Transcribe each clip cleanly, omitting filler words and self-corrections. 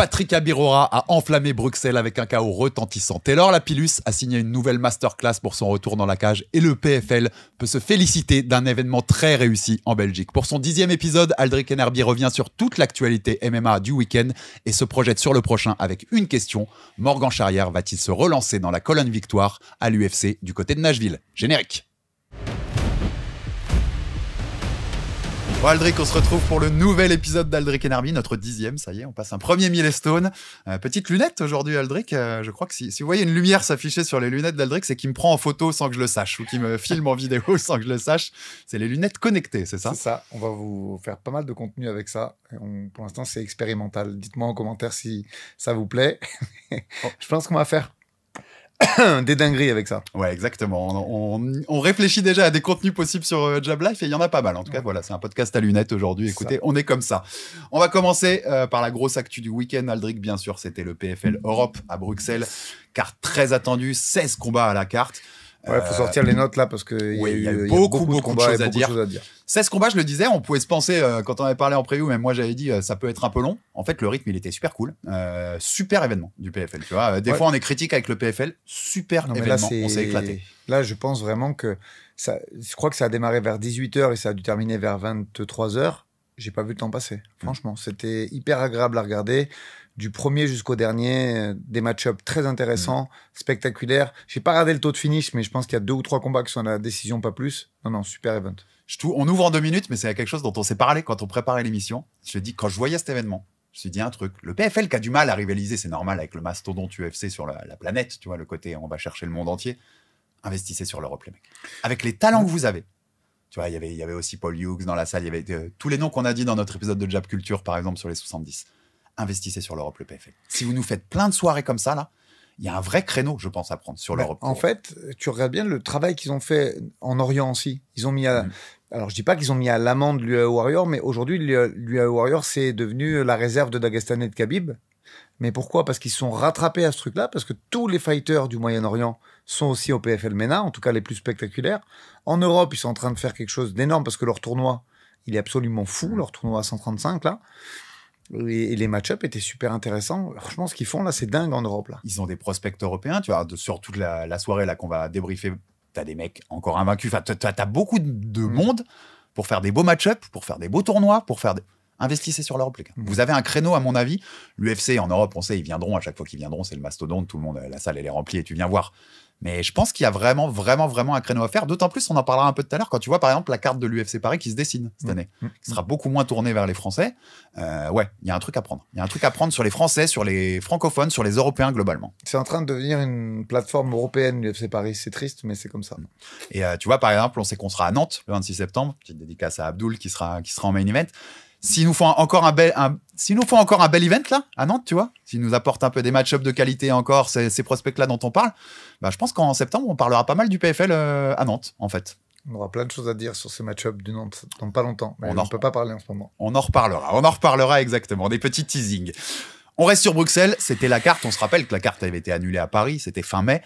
Patrick Abirora a enflammé Bruxelles avec un chaos retentissant. Taylor Lapillus a signé une nouvelle masterclass pour son retour dans la cage et le PFL peut se féliciter d'un événement très réussi en Belgique. Pour son 10e épisode, Aldric Enerby revient sur toute l'actualité MMA du week-end et se projette sur le prochain avec une question. Morgan Charrière va-t-il se relancer dans la colonne victoire à l'UFC du côté de Nashville? Générique. Bon Aldric, on se retrouve pour le nouvel épisode d'Aldric Enerby, notre 10e, ça y est, on passe un premier milestone. Petite lunette aujourd'hui Aldric, je crois que si vous voyez une lumière s'afficher sur les lunettes d'Aldric, c'est qu'il me prend en photo sans que je le sache, ou qu'il me filme en vidéo sans que je le sache. C'est les lunettes connectées, c'est ça? C'est ça, on va vous faire pas mal de contenu avec ça. Pour l'instant, c'est expérimental. Dites-moi en commentaire si ça vous plaît. Je pense qu'on va faire des dingueries avec ça. Ouais, exactement. On réfléchit déjà à des contenus possibles sur Jab Life et il y en a pas mal. En tout cas, voilà, c'est un podcast à lunettes aujourd'hui. Écoutez, on est comme ça. On va commencer par la grosse actu du week-end. Aldric, bien sûr, c'était le PFL Europe à Bruxelles. Carte très attendue, 16 combats à la carte. Ouais, faut sortir les notes là parce que il y a eu beaucoup de choses à dire. 16 combats, je le disais, on pouvait se penser, quand on avait parlé en preview, même moi j'avais dit ça peut être un peu long. En fait, le rythme, il était super cool. Super événement du PFL, tu vois. Des fois, on est critique avec le PFL. Super événement, on s'est éclaté. Là, je pense vraiment que je crois que ça a démarré vers 18h et ça a dû terminer vers 23h. J'ai pas vu le temps passer. Franchement, c'était hyper agréable à regarder. Du premier jusqu'au dernier, des match-ups très intéressants, spectaculaires. J'ai pas regardé le taux de finish, mais je pense qu'il y a 2 ou 3 combats qui sont à la décision, pas plus. Non, super event. On ouvre en 2 minutes, mais c'est quelque chose dont on s'est parlé quand on préparait l'émission. Je te dis, quand je voyais cet événement, je me suis dit un truc. Le PFL qui a du mal à rivaliser, c'est normal avec le mastodonte UFC sur la planète, tu vois, le côté on va chercher le monde entier. Investissez sur l'Europe, les mecs. Avec les talents que vous avez. Tu vois, il y avait aussi Paul Hughes dans la salle, il y avait tous les noms qu'on a dit dans notre épisode de Jab Culture, par exemple, sur les 70. Investissez sur l'Europe, le PFL. Si vous nous faites plein de soirées comme ça, là, il y a un vrai créneau, je pense, à prendre sur l'Europe. En fait, tu regardes bien le travail qu'ils ont fait en Orient aussi. Ils ont mis alors, je dis pas qu'ils ont mis à l'amende l'UAE Warrior, mais aujourd'hui, l'UAE Warrior, c'est devenu la réserve de Daghestan et de Khabib. Mais pourquoi? Parce qu'ils sont rattrapés à ce truc-là, parce que tous les fighters du Moyen-Orient sont aussi au PFL MENA, en tout cas les plus spectaculaires. En Europe, ils sont en train de faire quelque chose d'énorme, parce que leur tournoi, il est absolument fou, leur tournoi à 135, là. Et les match-ups étaient super intéressants. Franchement, ce qu'ils font, là, c'est dingue en Europe, là. Ils ont des prospects européens, tu vois, sur toute la soirée, là, qu'on va débriefer. T'as des mecs encore invaincus. Enfin, t'as beaucoup de monde pour faire des beaux match-ups, pour faire des beaux tournois, pour faire des... Investissez sur l'Europe, les gars. Vous avez un créneau, à mon avis. L'UFC, en Europe, on sait, ils viendront. À chaque fois qu'ils viendront, c'est le mastodonte. Tout le monde, la salle, elle est remplie et tu viens voir. Mais je pense qu'il y a vraiment un créneau à faire. D'autant plus, on en parlera un peu tout à l'heure, quand tu vois, par exemple, la carte de l'UFC Paris qui se dessine cette année. Qui sera beaucoup moins tournée vers les Français. Ouais, il y a un truc à prendre. Il y a un truc à prendre sur les Français, sur les francophones, sur les Européens globalement. C'est en train de devenir une plateforme européenne, l'UFC Paris. C'est triste, mais c'est comme ça. Et tu vois, par exemple, on sait qu'on sera à Nantes le 26 septembre. Petite dédicace à Abdoul qui sera en main event. S'ils nous font encore un bel event là à Nantes, tu vois, s'ils nous apportent un peu des match-ups de qualité encore, ces prospects-là dont on parle, bah, je pense qu'en septembre, on parlera pas mal du PFL à Nantes, en fait. On aura plein de choses à dire sur ces match-ups du Nantes dans pas longtemps. Mais on ne peut pas parler en ce moment. On en reparlera exactement. Des petits teasings. On reste sur Bruxelles, c'était la carte. On se rappelle que la carte avait été annulée à Paris, c'était fin mai.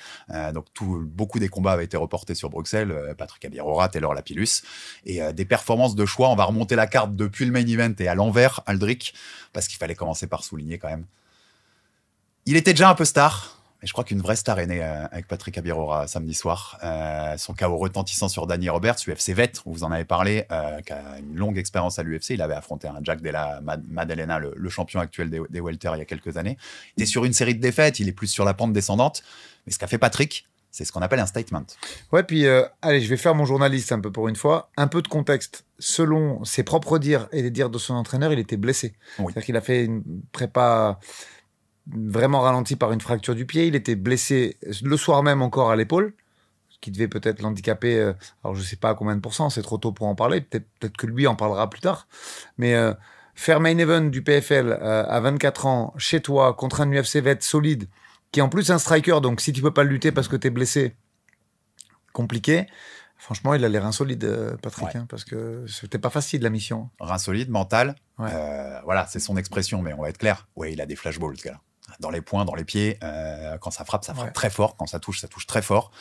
Donc beaucoup des combats avaient été reportés sur Bruxelles. Patrick Abirora, Taylor Lapillus. Et des performances de choix. On va remonter la carte depuis le main event et à l'envers, Aldric, parce qu'il fallait commencer par souligner quand même. Il était déjà un peu star. Et je crois qu'une vraie star est née avec Patrick Abirora samedi soir. Son KO retentissant sur Danny Roberts, UFC vet, vous en avez parlé, qui a une longue expérience à l'UFC. Il avait affronté un Jack Della Maddalena, le champion actuel des welter il y a quelques années. Il était sur une série de défaites, il est plus sur la pente descendante. Mais ce qu'a fait Patrick, c'est ce qu'on appelle un statement. Ouais, puis allez, je vais faire mon journaliste un peu pour une fois. Un peu de contexte. Selon ses propres dires et les dires de son entraîneur, il était blessé. Oui. C'est-à-dire qu'il a fait une prépa vraiment ralenti par une fracture du pied. Il était blessé le soir même encore à l'épaule, ce qui devait peut-être l'handicaper. Alors, je ne sais pas à combien de pourcents, c'est trop tôt pour en parler. Peut-être que lui en parlera plus tard. Mais faire main event du PFL à 24 ans, chez toi, contre un UFC vet solide, qui est en plus un striker, donc si tu ne peux pas le lutter parce que tu es blessé, compliqué. Franchement, il a les reins solides, Patrick, ouais. Parce que c'était pas facile, la mission. Reins solides, mental. Ouais. Voilà, c'est son expression, mais on va être clair. Ouais, il a des flashballs, ce gars-là. Dans les poings, dans les pieds. Quand ça frappe très fort. Quand ça touche très fort.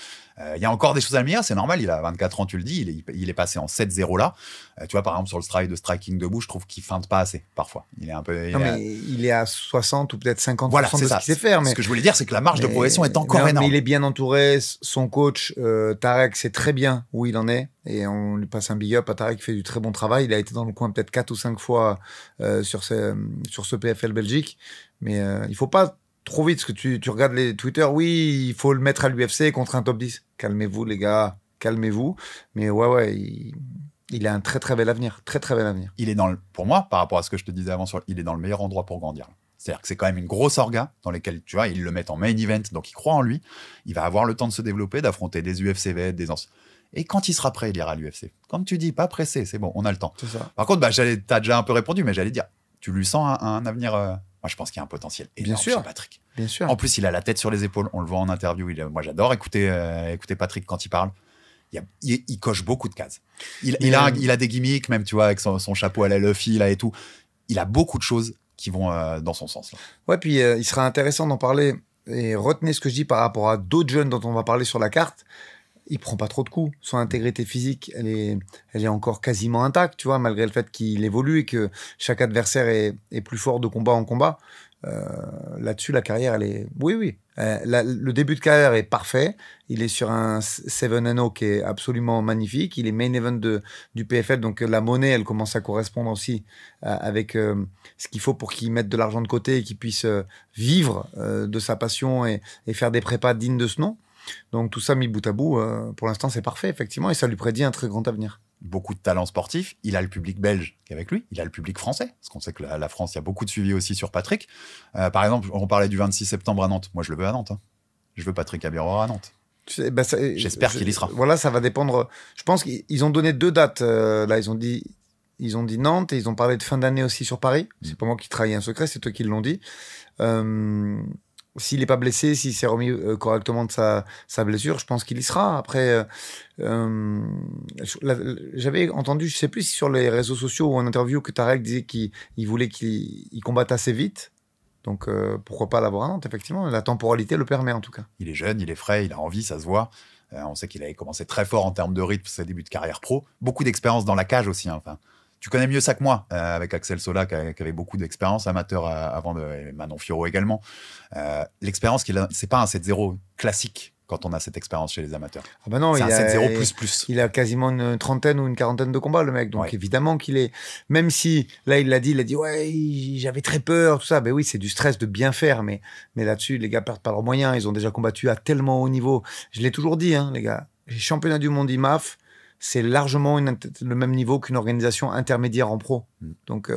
Il y a encore des choses à améliorer, c'est normal, il a 24 ans, tu le dis, il est passé en 7-0 là. Tu vois, par exemple, sur le travail de striking debout, je trouve qu'il feinte pas assez, parfois. Il est un peu... il est à 60 ou peut-être 50% voilà, de ce qu'il sait faire. Mais... Ce que je voulais dire, c'est que la marge de progression est encore énorme. Mais il est bien entouré, son coach, Tarek, sait très bien où il en est. Et on lui passe un big up à Tarek qui fait du très bon travail. Il a été dans le coin peut-être 4 ou 5 fois sur ce PFL Belgique. Mais il faut pas trop vite, parce que tu regardes les Twitter, oui, il faut le mettre à l'UFC contre un top 10. Calmez-vous, les gars, calmez-vous. Mais ouais, il a un très, très bel avenir. Très, très bel avenir. Il est pour moi, par rapport à ce que je te disais avant, il est dans le meilleur endroit pour grandir. C'est-à-dire que c'est quand même une grosse orga dans laquelle, tu vois, ils le mettent en main event, donc il croit en lui. Il va avoir le temps de se développer, d'affronter des UFC vets, des anciens. Et quand il sera prêt, il ira à l'UFC. Comme tu dis, pas pressé, c'est bon, on a le temps. C'est ça. Par contre, t'as déjà un peu répondu, mais j'allais dire, tu lui sens un avenir... Moi, je pense qu'il y a un potentiel énorme chez Patrick. Bien sûr. En plus, il a la tête sur les épaules. On le voit en interview. Moi, j'adore écouter Patrick quand il parle. Il coche beaucoup de cases. Il a des gimmicks, même, tu vois, avec son chapeau à la Luffy, là, et tout. Il a beaucoup de choses qui vont dans son sens. Là. Ouais, puis il sera intéressant d'en parler. Et retenez ce que je dis par rapport à d'autres jeunes dont on va parler sur la carte. Il prend pas trop de coups. Son intégrité physique, elle est encore quasiment intacte, tu vois, malgré le fait qu'il évolue et que chaque adversaire est plus fort de combat en combat. Là-dessus, la carrière, elle est... Oui. Le début de carrière est parfait. Il est sur un 7-0 qui est absolument magnifique. Il est main event du PFL, donc la monnaie, elle commence à correspondre aussi avec ce qu'il faut pour qu'il mette de l'argent de côté et qu'il puisse vivre de sa passion et faire des prépas dignes de ce nom. Donc tout ça mis bout à bout, pour l'instant c'est parfait effectivement et ça lui prédit un très grand avenir. Beaucoup de talent sportif, il a le public belge qui est avec lui, il a le public français, parce qu'on sait que la France, il y a beaucoup de suivi aussi sur Patrick. Par exemple, on parlait du 26 septembre à Nantes, moi je le veux à Nantes. Hein. Je veux Patrick Abiro à Nantes. J'espère qu'il y sera. Voilà, ça va dépendre. Je pense qu'ils ont donné 2 dates. Là, ils ont dit Nantes et ils ont parlé de fin d'année aussi sur Paris. C'est pas moi qui trahis un secret, c'est eux qui l'ont dit. S'il n'est pas blessé, s'il s'est remis correctement de sa blessure, je pense qu'il y sera. Après, j'avais entendu, je sais plus si sur les réseaux sociaux ou en interview, que Tarek disait qu'il voulait qu'il combatte assez vite. Donc, pourquoi pas l'avoir à Nantes, effectivement. La temporalité le permet, en tout cas. Il est jeune, il est frais, il a envie, ça se voit. On sait qu'il avait commencé très fort en termes de rythme, ses débuts de carrière pro. Beaucoup d'expérience dans la cage aussi. Hein. Enfin, tu connais mieux ça que moi, avec Axel Sola, qui avait beaucoup d'expérience amateur avant, et Manon Fiorot également. L'expérience qu'il a, c'est pas un 7-0 classique quand on a cette expérience chez les amateurs. Ah bah non, c'est un 7-0 plus. Il a quasiment une trentaine ou une quarantaine de combats, le mec. Donc évidemment qu'il est... Même si, là, il a dit, ouais, j'avais très peur, tout ça. Ben oui, c'est du stress de bien faire. Mais là-dessus, les gars perdent pas leurs moyens. Ils ont déjà combattu à tellement haut niveau. Je l'ai toujours dit, hein, les gars. Les championnats du monde IMAF, c'est largement le même niveau qu'une organisation intermédiaire en pro. Donc,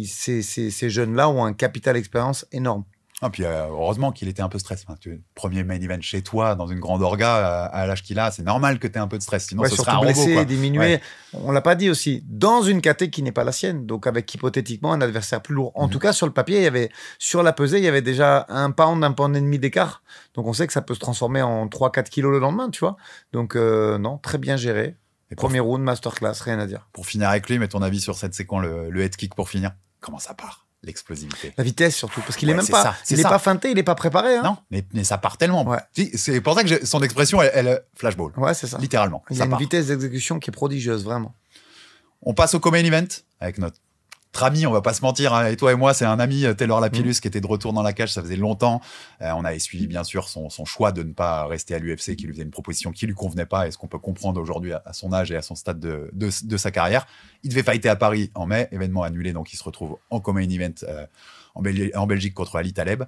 ces jeunes-là ont un capital expérience énorme. Ah, puis heureusement qu'il était un peu stressé. Enfin, premier main event chez toi, dans une grande orga, à l'âge qu'il a, c'est normal que tu aies un peu de stress. Sinon, ce serait un robot. Blessé, diminué. On l'a pas dit aussi. Dans une caté qui n'est pas la sienne, donc avec hypothétiquement un adversaire plus lourd. En tout cas, sur le papier, sur la pesée, il y avait déjà un pound et demi d'écart. Donc, on sait que ça peut se transformer en 3-4 kilos le lendemain, tu vois. Donc, non, très bien géré. Premier round, masterclass, rien à dire. Pour finir avec lui, mets ton avis sur cette séquence, le head kick pour finir. Comment ça part? L'explosivité. La vitesse surtout, parce qu'il est même pas, il est pas feinté, il est pas préparé. Hein. Non, mais ça part tellement. Ouais. C'est pour ça que son expression, elle flashball. Ouais, c'est ça. Littéralement. Il a une vitesse d'exécution qui est prodigieuse, vraiment. On passe au co-main event avec notre ami, on va pas se mentir, hein, et toi et moi, c'est un ami, Taylor Lapillus, qui était de retour dans la cage, ça faisait longtemps. On avait suivi, bien sûr, son choix de ne pas rester à l'UFC, qui lui faisait une proposition qui lui convenait pas, et ce qu'on peut comprendre aujourd'hui à son âge et à son stade de sa carrière. Il devait fighter à Paris en mai, événement annulé, donc il se retrouve en co-main event en Belgique contre Ali Taleb.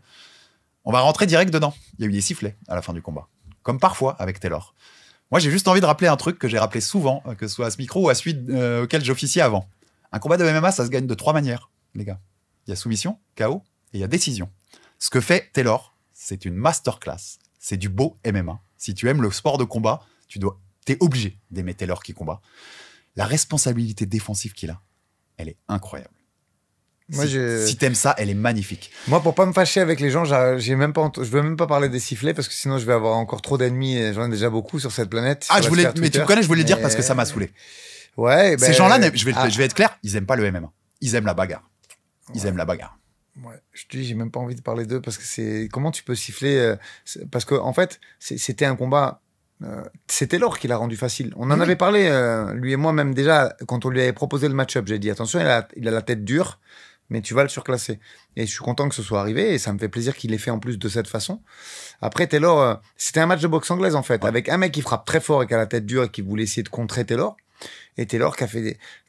On va rentrer direct dedans. Il y a eu des sifflets à la fin du combat, comme parfois avec Taylor. Moi, j'ai juste envie de rappeler un truc que j'ai rappelé souvent, que ce soit à ce micro ou à celui auquel j'officiais avant. Un combat de MMA, ça se gagne de 3 manières, les gars. Il y a soumission, KO, et il y a décision. Ce que fait Taylor, c'est une masterclass. C'est du beau MMA. Si tu aimes le sport de combat, t'es obligé d'aimer Taylor qui combat. La responsabilité défensive qu'il a, elle est incroyable. Moi, si t'aimes ça, elle est magnifique. Moi, pour pas me fâcher avec les gens, je veux même pas parler des sifflets parce que sinon je vais avoir encore trop d'ennemis et j'en ai déjà beaucoup sur cette planète. Ah, mais tu me connais, je voulais le dire parce que ça m'a saoulé. Ouais, ces gens-là, je vais être clair, ils aiment pas le MMA. Ils aiment la bagarre. Ils aiment la bagarre. Ouais, je te dis, j'ai même pas envie de parler d'eux parce que comment tu peux siffler parce que en fait, c'était un combat C'est Taylor qui l'a rendu facile. On en avait parlé, lui et moi, même déjà, quand on lui avait proposé le match-up. J'ai dit, attention, il a la tête dure, mais tu vas le surclasser. Et je suis content que ce soit arrivé, et ça me fait plaisir qu'il l'ait fait en plus de cette façon. Après, Taylor, c'était un match de boxe anglaise, en fait, avec un mec qui frappe très fort et qui a la tête dure et qui voulait essayer de contrer Taylor. Et Taylor qui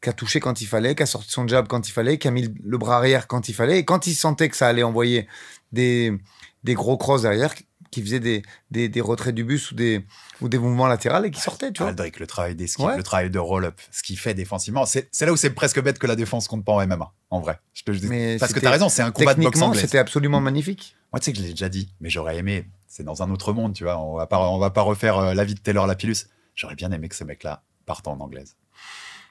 a touché quand il fallait, qui a sorti son jab quand il fallait, qui a mis le bras arrière quand il fallait. Et quand il sentait que ça allait envoyer des gros crosses derrière, qui faisait des retraits du bus ou des mouvements latéraux et qui sortaient, tu vois. Aldric, le travail d'esquive, le travail de roll-up, ce qu'il fait défensivement, c'est là où c'est presque bête que la défense compte pas en MMA, en vrai. Je te dis. Parce que t'as raison, c'est un combat de boxe anglaise. Techniquement, c'était absolument magnifique. Moi, tu sais que je l'ai déjà dit, mais j'aurais aimé, c'est dans un autre monde, tu vois, on va pas refaire la vie de Taylor Lapillus. J'aurais bien aimé que ce mec-là parte en anglaise.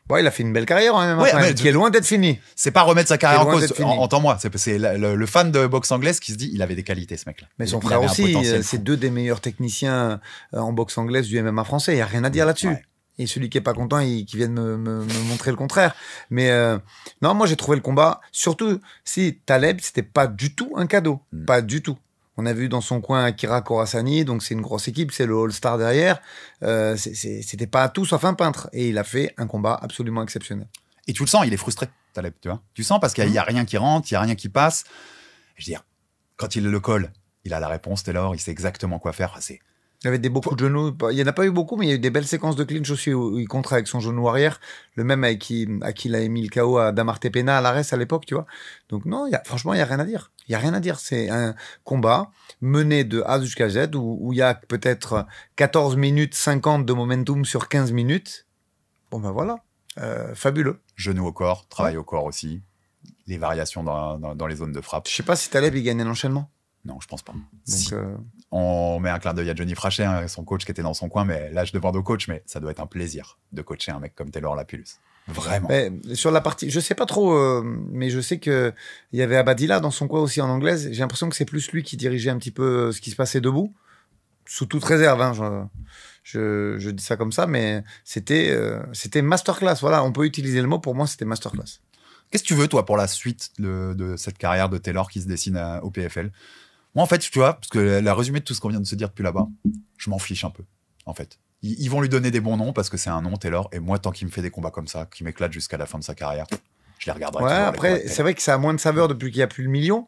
Bon, il a fait une belle carrière en MMA, qui est loin d'être finie. C'est pas remettre sa carrière en cause, entends-moi. C'est le fan de boxe anglaise qui se dit, il avait des qualités, ce mec-là. Mais son frère aussi, c'est deux des meilleurs techniciens en boxe anglaise du MMA français. Il n'y a rien à dire là-dessus. Ouais. Et celui qui est pas content, qui vient de me montrer le contraire. Mais non, moi j'ai trouvé le combat, surtout si Taleb, c'était pas du tout un cadeau. Pas du tout. On a vu dans son coin Akira Khorasani, donc c'est une grosse équipe, c'est le All-Star derrière. C'était pas tout sauf un peintre. Et il a fait un combat absolument exceptionnel. Et tu le sens, il est frustré, Taleb, tu vois. Tu sens parce qu'il y a rien qui rentre, il y a rien qui passe. Je veux dire, quand il le colle, il a la réponse, Taylor, il sait exactement quoi faire. Il y avait beaucoup de genoux. Il n'y en a pas eu beaucoup, mais il y a eu des belles séquences de clinch aussi où il contre avec son genou arrière. Le même à qui il a mis le KO à Damarte Pena à l'Ares à l'époque, tu vois. Donc non, franchement, il n'y a rien à dire. Il n'y a rien à dire. C'est un combat mené de A jusqu'à Z où il y a peut-être 14 minutes 50 de momentum sur 15 minutes. Bon ben voilà, fabuleux. Genou au corps, travail au corps aussi. Les variations dans les zones de frappe. Je sais pas si Taleb il gagnait l'enchaînement. Non, je pense pas. Donc, si. On met un clin d'œil à Johnny Frachet, hein, son coach qui était dans son coin, mais là je demande au coach, mais ça doit être un plaisir de coacher un mec comme Taylor Lapillus. Vraiment. Mais sur la partie, je sais pas trop, mais je sais que il y avait Abadilla dans son coin aussi en anglaise. J'ai l'impression que c'est plus lui qui dirigeait un petit peu ce qui se passait debout, sous toute réserve. Hein, je dis ça comme ça, mais c'était masterclass. Voilà, on peut utiliser le mot. Pour moi, c'était masterclass. Qu'est-ce que tu veux toi pour la suite de cette carrière de Taylor qui se dessine au PFL? Moi, en fait, tu vois, parce que la résumé de tout ce qu'on vient de se dire depuis là-bas, je m'en fiche un peu, en fait. Ils vont lui donner des bons noms parce que c'est un nom, Taylor. Et moi, tant qu'il me fait des combats comme ça, qui m'éclatent jusqu'à la fin de sa carrière, je les regarderai. Ouais, après, c'est vrai que ça a moins de saveur depuis qu'il n'y a plus le million.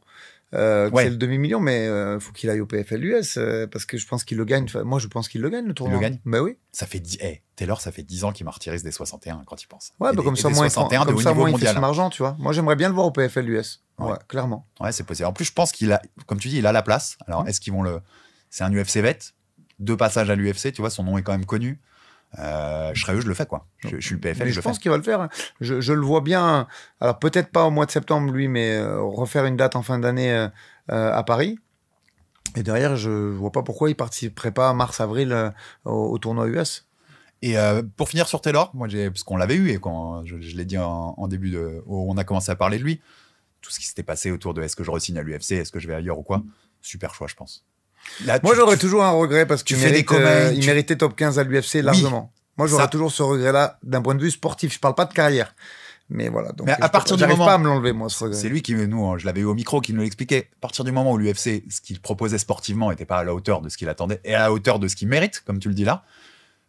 C'est le demi-million, mais faut qu'il aille au PFL US parce que je pense qu'il le gagne. Moi, je pense qu'il le gagne, le tournoi. Il le gagne? Bah oui. Ça fait Taylor, ça fait 10 ans qu'il martyrise des 61 quand il pense. Ouais, bah comme ça, moi, il fait son argent, tu vois. Moi, j'aimerais bien le voir au PFL US. Ouais, clairement. Ouais, c'est possible. En plus, je pense qu'il a, comme tu dis, il a la place. Alors, est-ce qu'ils vont c'est un UFC vet, 2 passages à l'UFC, tu vois, son nom est quand même connu. Je serais eux, je le fais, quoi. Je suis le PFL, mais je pense qu'il va le faire. Hein. Je le vois bien. Alors, peut-être pas au mois de septembre, lui, mais refaire une date en fin d'année à Paris. Et derrière, je vois pas pourquoi il participerait pas mars-avril au tournoi US. Et pour finir sur Taylor, moi, parce qu'on l'avait eu et quand je l'ai dit en début où on a commencé à parler de lui, tout ce qui s'était passé autour de est-ce que je re-signe à l'UFC, est-ce que je vais ailleurs ou quoi, super choix, je pense. Là, moi, j'aurais toujours un regret parce qu'il méritait top 15 à l'UFC largement. Oui, moi, j'aurais toujours ce regret-là d'un point de vue sportif. Je parle pas de carrière. Mais voilà. Donc, mais à partir du moment, j'arrive pas à me l'enlever, moi, ce regret. C'est lui qui, je l'avais eu au micro, qui nous l'expliquait. À partir du moment où l'UFC, ce qu'il proposait sportivement n'était pas à la hauteur de ce qu'il attendait et à la hauteur de ce qu'il mérite, comme tu le dis là,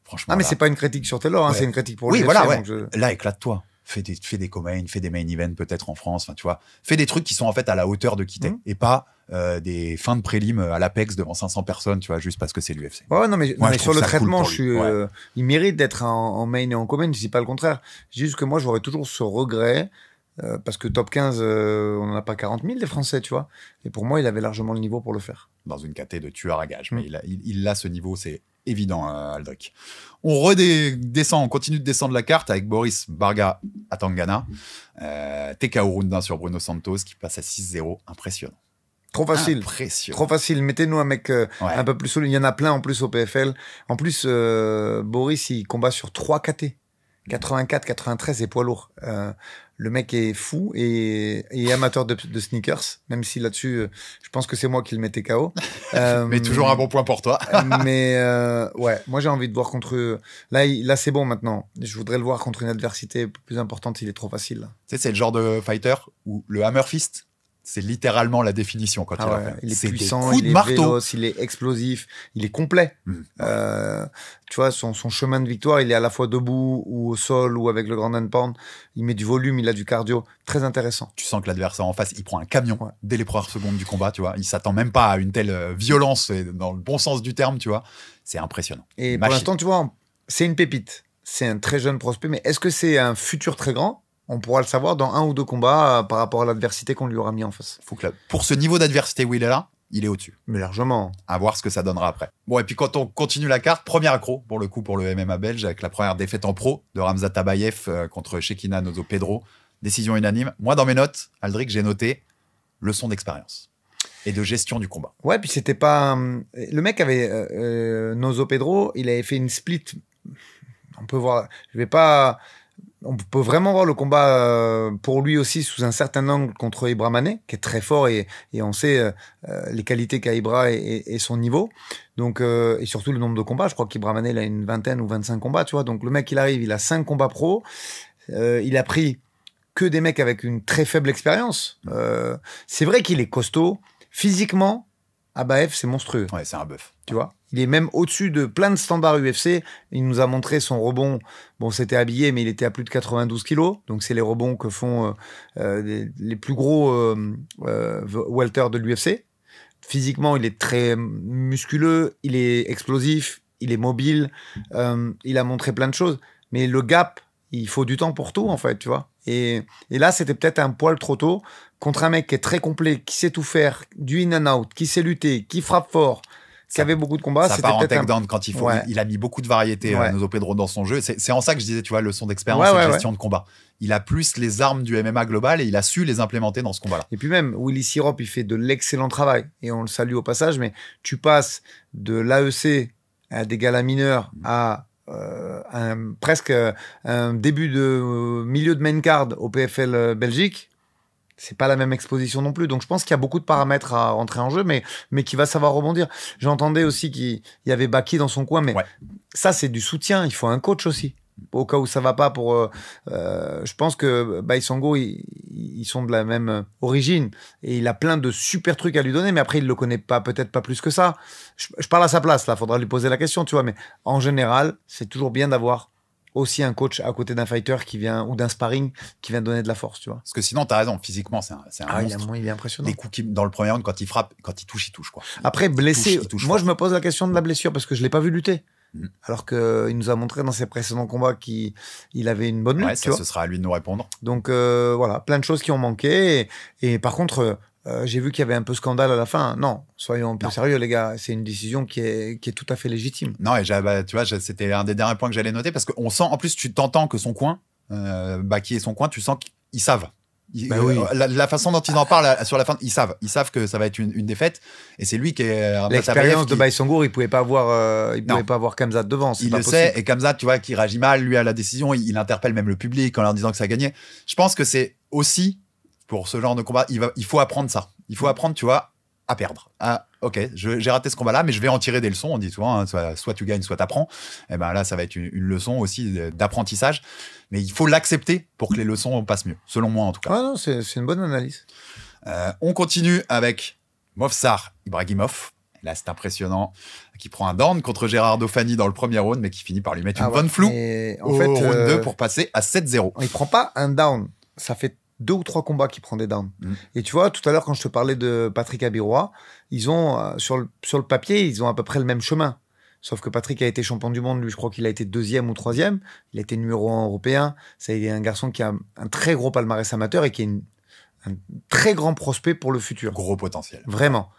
franchement. Ah, mais c'est pas une critique sur Taylor, hein, c'est une critique pour l'UFC. Oui, voilà, ouais. Là, éclate-toi. Fais des co-main, fais des main events peut-être en France, enfin tu vois, fais des trucs qui sont en fait à la hauteur de qui t'es et pas des fins de prélim à l'Apex devant 500 personnes, tu vois, juste parce que c'est l'UFC. Ouais, non mais sur le traitement, il mérite d'être en main et en co-main, je dis pas le contraire. Je dis juste que moi j'aurais toujours ce regret parce que top 15, on n'en a pas 40 000 des Français, tu vois. Et pour moi, il avait largement le niveau pour le faire. Dans une caté de tueur à gage, mais il a ce niveau, c'est évident, Aldric. On redescend, on continue de descendre la carte avec Boris Barga Atangana, TKO round 1 sur Bruno Santos qui passe à 6-0, impressionnant. Trop facile. Trop facile. Mettez-nous un mec un peu plus solide. Il y en a plein en plus au PFL. En plus, Boris, il combat sur 3 KT. 84, 93 et poids lourd. Le mec est fou et amateur de sneakers, même si là-dessus, je pense que c'est moi qui le mettais KO. Mais toujours un bon point pour toi. Mais ouais, moi j'ai envie de voir contre eux. Là c'est bon maintenant. Je voudrais le voir contre une adversité plus importante. Il est trop facile. Là. Tu sais, c'est le genre de fighter où le hammer fist, c'est littéralement la définition quand il a fait. Il est c'est puissant, des coups il de est marteau. véloce, il est explosif, il est complet. Tu vois, son chemin de victoire, il est à la fois debout ou au sol ou avec le grand and pound. Il met du volume, il a du cardio. Très intéressant. Tu sens que l'adversaire en face, il prend un camion dès les premières secondes du combat, tu vois. Il s'attend même pas à une telle violence, dans le bon sens du terme, tu vois. C'est impressionnant. Et pour l'instant, tu vois, c'est une pépite. C'est un très jeune prospect, mais est-ce que c'est un futur très grand ? On pourra le savoir dans 1 ou 2 combats par rapport à l'adversité qu'on lui aura mis en face. Faut que pour ce niveau d'adversité où il est là, il est au-dessus. Mais largement. À voir ce que ça donnera après. Bon, et puis quand on continue la carte, premier accro, pour le coup, pour le MMA belge, avec la première défaite en pro de Ramzat Tabayev contre Shekina Nozo Pedro. Décision unanime. Moi, dans mes notes, Aldric, j'ai noté leçon d'expérience et de gestion du combat. Ouais, puis c'était pas... Le mec avait... Nozo Pedro, il avait fait une split. On peut voir... On peut vraiment voir le combat pour lui aussi sous un certain angle contre Ibra Mané, qui est très fort et on sait les qualités qu'a Ibra et son niveau. Donc, et surtout le nombre de combats. Je crois qu'Ibra Mané, il a une 20 ou 25 combats, tu vois. Donc, le mec, il arrive, il a 5 combats pro. Il a pris que des mecs avec une très faible expérience. C'est vrai qu'il est costaud. Physiquement, Abaev, c'est monstrueux. Ouais, c'est un bœuf. Tu vois, il est même au-dessus de plein de standards UFC. Il nous a montré son rebond. Bon, c'était habillé, mais il était à plus de 92 kilos. Donc, c'est les rebonds que font les plus gros welters de l'UFC. Physiquement, il est très musculeux, il est explosif, il est mobile. Il a montré plein de choses. Mais le gap, il faut du temps pour tout, en fait, tu vois. Et là, c'était peut-être un poil trop tôt contre un mec qui est très complet, qui sait tout faire, du in and out, qui sait lutter, qui frappe fort, qui avait beaucoup de combats. Ça part en takedown quand il faut. Ouais. Il a mis beaucoup de variété, Nozo Pedro, dans son jeu. C'est en ça que je disais, tu vois, leçon d'expérience et gestion de combat. Il a plus les armes du MMA global et il a su les implémenter dans ce combat-là. Et puis même, Willy Sirop, il fait de l'excellent travail. Et on le salue au passage, mais tu passes de l'AEC à des galas mineurs à presque un début de milieu de main card au PFL Belgique. C'est pas la même exposition non plus. Donc, je pense qu'il y a beaucoup de paramètres à rentrer en jeu, mais qui va savoir rebondir. J'entendais aussi qu'il y avait Baki dans son coin, mais ça, c'est du soutien. Il faut un coach aussi. Au cas où ça va pas je pense que Baïsango, ils sont de la même origine et il a plein de super trucs à lui donner, mais après, il le connaît pas, peut-être pas plus que ça. Je parle à sa place, là. Faudra lui poser la question, tu vois, mais en général, c'est toujours bien d'avoir aussi un coach à côté d'un fighter qui vient, ou d'un sparring qui vient donner de la force, tu vois. Parce que sinon, t'as raison, physiquement, c'est un monstre. Il est impressionnant. Les coups dans le premier round, quand il frappe, quand il touche, quoi. Après, blessé, il touche moi, fort. je me pose la question de la blessure parce que je l'ai pas vu lutter. Alors qu'il nous a montré dans ses précédents combats qu'il avait une bonne lutte, tu vois. Ce sera à lui de nous répondre. Donc, voilà, plein de choses qui ont manqué. Et par contre, j'ai vu qu'il y avait un peu scandale à la fin. Non, soyons un peu sérieux, les gars. C'est une décision qui est tout à fait légitime. Non, et tu vois, c'était un des derniers points que j'allais noter parce qu'on sent, en plus, tu t'entends que son coin, Baki et son coin, tu sens qu'ils savent. La façon dont ils en parlent sur la fin, ils savent que ça va être une défaite et c'est lui qui est l'expérience de Baïsangour, il pouvait pas avoir Khamzat devant, il le sait, et Khamzat, tu vois, qui réagit mal lui à la décision, il interpelle même le public en leur disant que ça a gagné. Je pense que c'est aussi pour ce genre de combat, il faut apprendre ça, il faut apprendre, tu vois, à perdre. Ok, j'ai raté ce combat-là, mais je vais en tirer des leçons. On dit souvent, soit tu gagnes, soit tu apprends. Et ben là, ça va être une leçon aussi d'apprentissage. Mais il faut l'accepter pour que les leçons passent mieux, selon moi en tout cas. Ah non, c'est une bonne analyse. On continue avec Movsar Ibragimov. Là, c'est impressionnant. Qui prend un down contre Gérard Fani dans le premier round, mais qui finit par lui mettre une bonne floue au round 2 pour passer à 7-0. Il prend pas un down. Ça fait 2 ou 3 combats qui prend des downs. Et tu vois, tout à l'heure, quand je te parlais de Patrick Abiroa, ils ont, sur le papier, ils ont à peu près le même chemin. Sauf que Patrick a été champion du monde, lui, je crois qu'il a été 2e ou 3e. Il a été numéro 1 européen. C'est un garçon qui a un très gros palmarès amateur et qui est un très grand prospect pour le futur. Gros potentiel. Vraiment.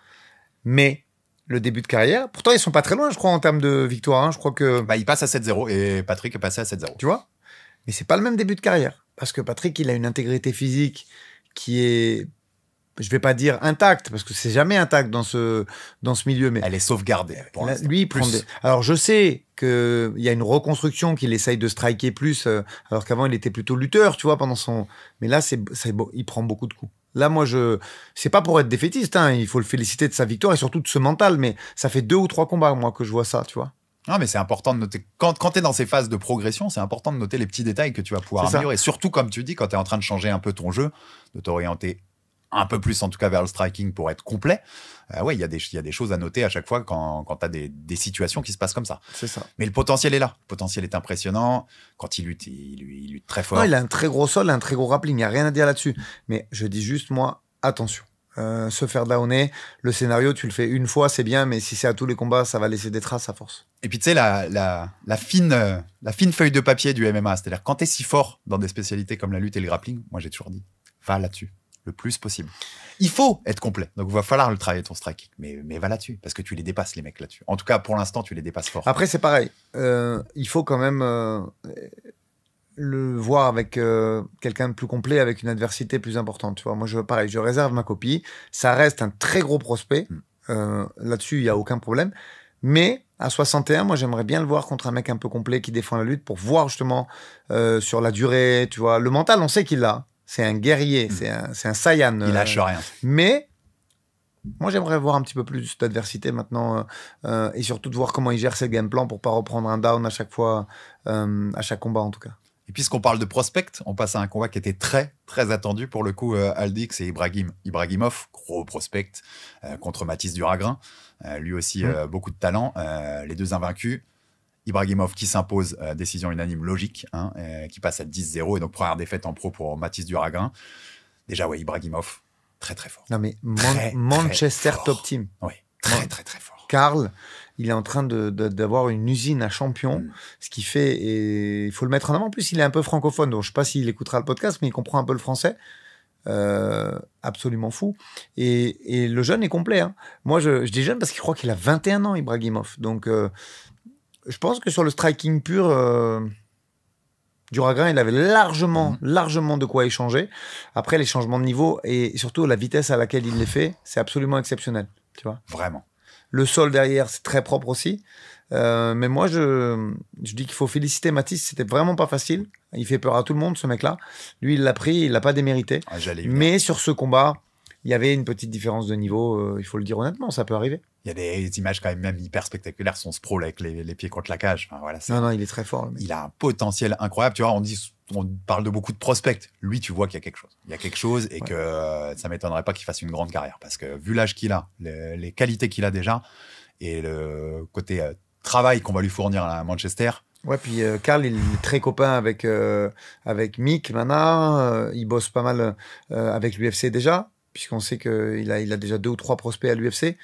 Mais le début de carrière, pourtant, ils sont pas très loin, je crois, en termes de victoire. Hein. Je crois que... il passe à 7-0 et Patrick est passé à 7-0. Tu vois ? Mais c'est pas le même début de carrière. Parce que Patrick, il a une intégrité physique qui est, je vais pas dire intacte, parce que c'est jamais intact dans ce milieu, mais elle est sauvegardée. Lui, il prend alors, je sais qu'il y a une reconstruction qu'il essaye de striker plus, alors qu'avant, il était plutôt lutteur, tu vois, pendant son... Mais là, il prend beaucoup de coups. Là, moi, c'est pas pour être défaitiste, hein, il faut le féliciter de sa victoire et surtout de ce mental, mais ça fait 2 ou 3 combats, moi, que je vois ça, tu vois. Non, mais c'est important de noter. Quand tu es dans ces phases de progression, c'est important de noter les petits détails que tu vas pouvoir améliorer. Surtout, comme tu dis, quand tu es en train de changer un peu ton jeu, de t'orienter un peu plus en tout cas vers le striking pour être complet, ouais, il y a des choses à noter à chaque fois quand tu as des situations qui se passent comme ça. C'est ça. Mais le potentiel est là. Le potentiel est impressionnant. Quand il lutte très fort. Non, il a un très gros sol, un très gros grappling. Il n'y a rien à dire là-dessus. Mais je dis juste, moi, attention. Se faire downer, le scénario, tu le fais une fois, c'est bien, mais si c'est à tous les combats, ça va laisser des traces à force. Et puis tu sais, la fine feuille de papier du MMA, c'est-à-dire quand tu es si fort dans des spécialités comme la lutte et le grappling, moi j'ai toujours dit, va là-dessus, le plus possible. Il faut être complet, donc il va falloir le travailler ton striking, mais va là-dessus, parce que tu les dépasses les mecs là-dessus. En tout cas, pour l'instant, tu les dépasses fort. Après, c'est pareil, il faut quand même... le voir avec quelqu'un de plus complet, avec une adversité plus importante. Tu vois, moi, je réserve ma copie. Ça reste un très gros prospect. Là-dessus, il n'y a aucun problème. Mais à 61, moi, j'aimerais bien le voir contre un mec un peu complet qui défend la lutte pour voir justement sur la durée. Tu vois, le mental, on sait qu'il l'a. C'est un guerrier, c'est un Saiyan. Il lâche rien. Mais moi, j'aimerais voir un petit peu plus d'adversité maintenant et surtout de voir comment il gère ses game plans pour pas reprendre un down à chaque fois, à chaque combat en tout cas. Et puisqu'on parle de prospect, on passe à un combat qui était très, très attendu pour le coup, Aldix et Ibragimov, gros prospect, contre Mathis Duragrin. Lui aussi, beaucoup de talent. Les deux invaincus. Ibragimov qui s'impose, décision unanime logique, qui passe à 10-0. Et donc, première défaite en pro pour Mathis Duragrin. Déjà, ouais, Ibragimov, très, très fort. Non, mais Manchester très Top Team. Oui, très, très, très fort. Karl, il est en train d'avoir une usine à champions, ce qui fait, et il faut le mettre en avant. En plus, il est un peu francophone, donc je ne sais pas s'il écoutera le podcast, mais il comprend un peu le français. Absolument fou. Et le jeune est complet. Hein. Moi, je dis jeune parce qu'il croit qu'il a 21 ans, Ibragimov. Donc, je pense que sur le striking pur, Duragrin, il avait largement de quoi échanger. Après, les changements de niveau et surtout la vitesse à laquelle il les fait, c'est absolument exceptionnel. Tu vois ? Vraiment. Le sol derrière, c'est très propre aussi. Mais moi, je dis qu'il faut féliciter Mathis. C'était vraiment pas facile. Il fait peur à tout le monde, ce mec-là. Lui, il l'a pris, il l'a pas démérité. Ah, mais sur ce combat, il y avait une petite différence de niveau. Il faut le dire honnêtement, ça peut arriver. Il y a des images quand même hyper spectaculaires. Son sprawl avec les pieds contre la cage. Enfin, voilà, non, il est très fort. Le mec. Il a un potentiel incroyable. Tu vois, on parle de beaucoup de prospects. Lui, tu vois qu'il y a quelque chose. Il y a quelque chose et que ça m'étonnerait pas qu'il fasse une grande carrière. Parce que vu l'âge qu'il a, les qualités qu'il a déjà et le côté travail qu'on va lui fournir à Manchester. Ouais, puis Karl, il est très copain avec Mick maintenant. Il bosse pas mal avec l'UFC déjà, puisqu'on sait qu'il a déjà 2 ou 3 prospects à l'UFC.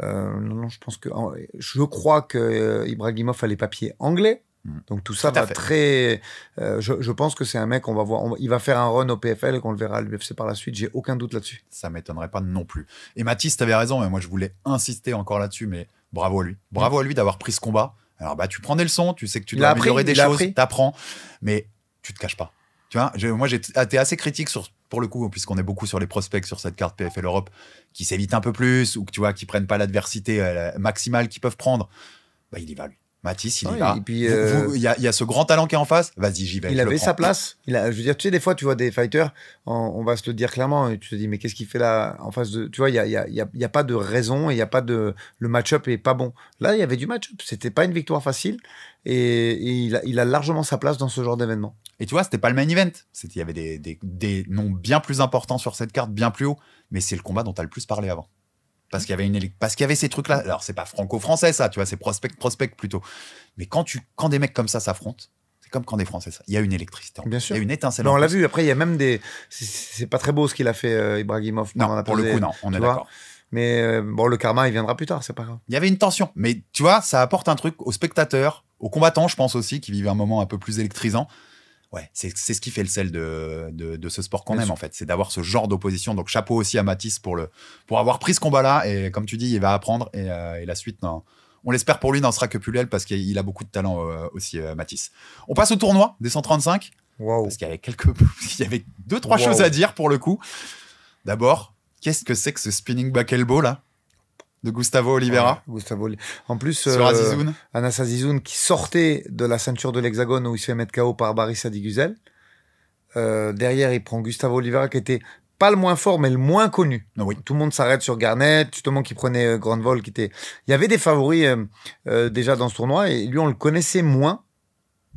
Non, je crois que Ibragimov a les papiers anglais. Donc tout ça va très... je pense que c'est un mec, on va voir, il va faire un run au PFL et qu'on le verra à l'UFC par la suite. J'ai aucun doute là-dessus. Ça m'étonnerait pas non plus. Et Mathis, t'avais raison, mais moi je voulais insister encore là-dessus, mais bravo à lui. Bravo à lui d'avoir pris ce combat. Alors tu prends des leçons, tu sais que tu dois améliorer des choses, t'apprends, mais tu te caches pas. Tu vois, moi j'ai été assez critique pour le coup, puisqu'on est beaucoup sur les prospects sur cette carte PFL Europe, qui s'évitent un peu plus ou que tu vois, qui prennent pas l'adversité maximale qu'ils peuvent prendre. Il y va lui. Mathis, il y va. Il y a ce grand talent qui est en face. Vas-y, j'y vais. Il avait sa place. Je veux dire, tu sais, des fois, tu vois des fighters, on va se le dire clairement, et tu te dis, mais qu'est-ce qu'il fait là en face de. Tu vois, il y a pas de raison, il y a pas de. Le match-up est pas bon. Là, il y avait du match-up. C'était pas une victoire facile, et il a largement sa place dans ce genre d'événement. Et tu vois, c'était pas le main event. Il y avait des noms bien plus importants sur cette carte, bien plus haut, mais c'est le combat dont tu as le plus parlé avant. Parce qu'il y avait ces trucs-là. Alors, c'est pas franco-français, ça, tu vois, c'est prospect plutôt. Mais quand des mecs comme ça s'affrontent, c'est comme quand des Français, ça. Il y a une électricité. Bien sûr. Il y a une étincelle. On l'a vu. Après, il y a même des. C'est pas très beau ce qu'il a fait, Ibragimov. Non, pour le coup, non. On est d'accord. Mais le karma, il viendra plus tard, c'est pas grave. Il y avait une tension. Mais tu vois, ça apporte un truc aux spectateurs, aux combattants, je pense aussi, qui vivent un moment un peu plus électrisant. Ouais, c'est ce qui fait le sel de ce sport qu'on aime, en fait. C'est d'avoir ce genre d'opposition. Donc, chapeau aussi à Mathis pour avoir pris ce combat-là. Et comme tu dis, il va apprendre. Et la suite, non, on l'espère pour lui, n'en sera que plus belle parce qu'il a beaucoup de talent aussi, Mathis. On passe au tournoi des 135. Wow. Parce qu'il y avait il y avait 2-3 choses à dire pour le coup. D'abord, qu'est-ce que c'est que ce spinning back elbow, là, de Gustavo Oliveira. En plus, sur Azizoun. Anas Azizoun qui sortait de la ceinture de l'Hexagone où il se fait mettre KO par Baris Adigüzel. Derrière, il prend Gustavo Oliveira qui était pas le moins fort, mais le moins connu. Oui. Tout le monde s'arrête sur Garnett, justement, qui prenait Grandvol, qui était... Il y avait des favoris déjà dans ce tournoi, et lui, on le connaissait moins.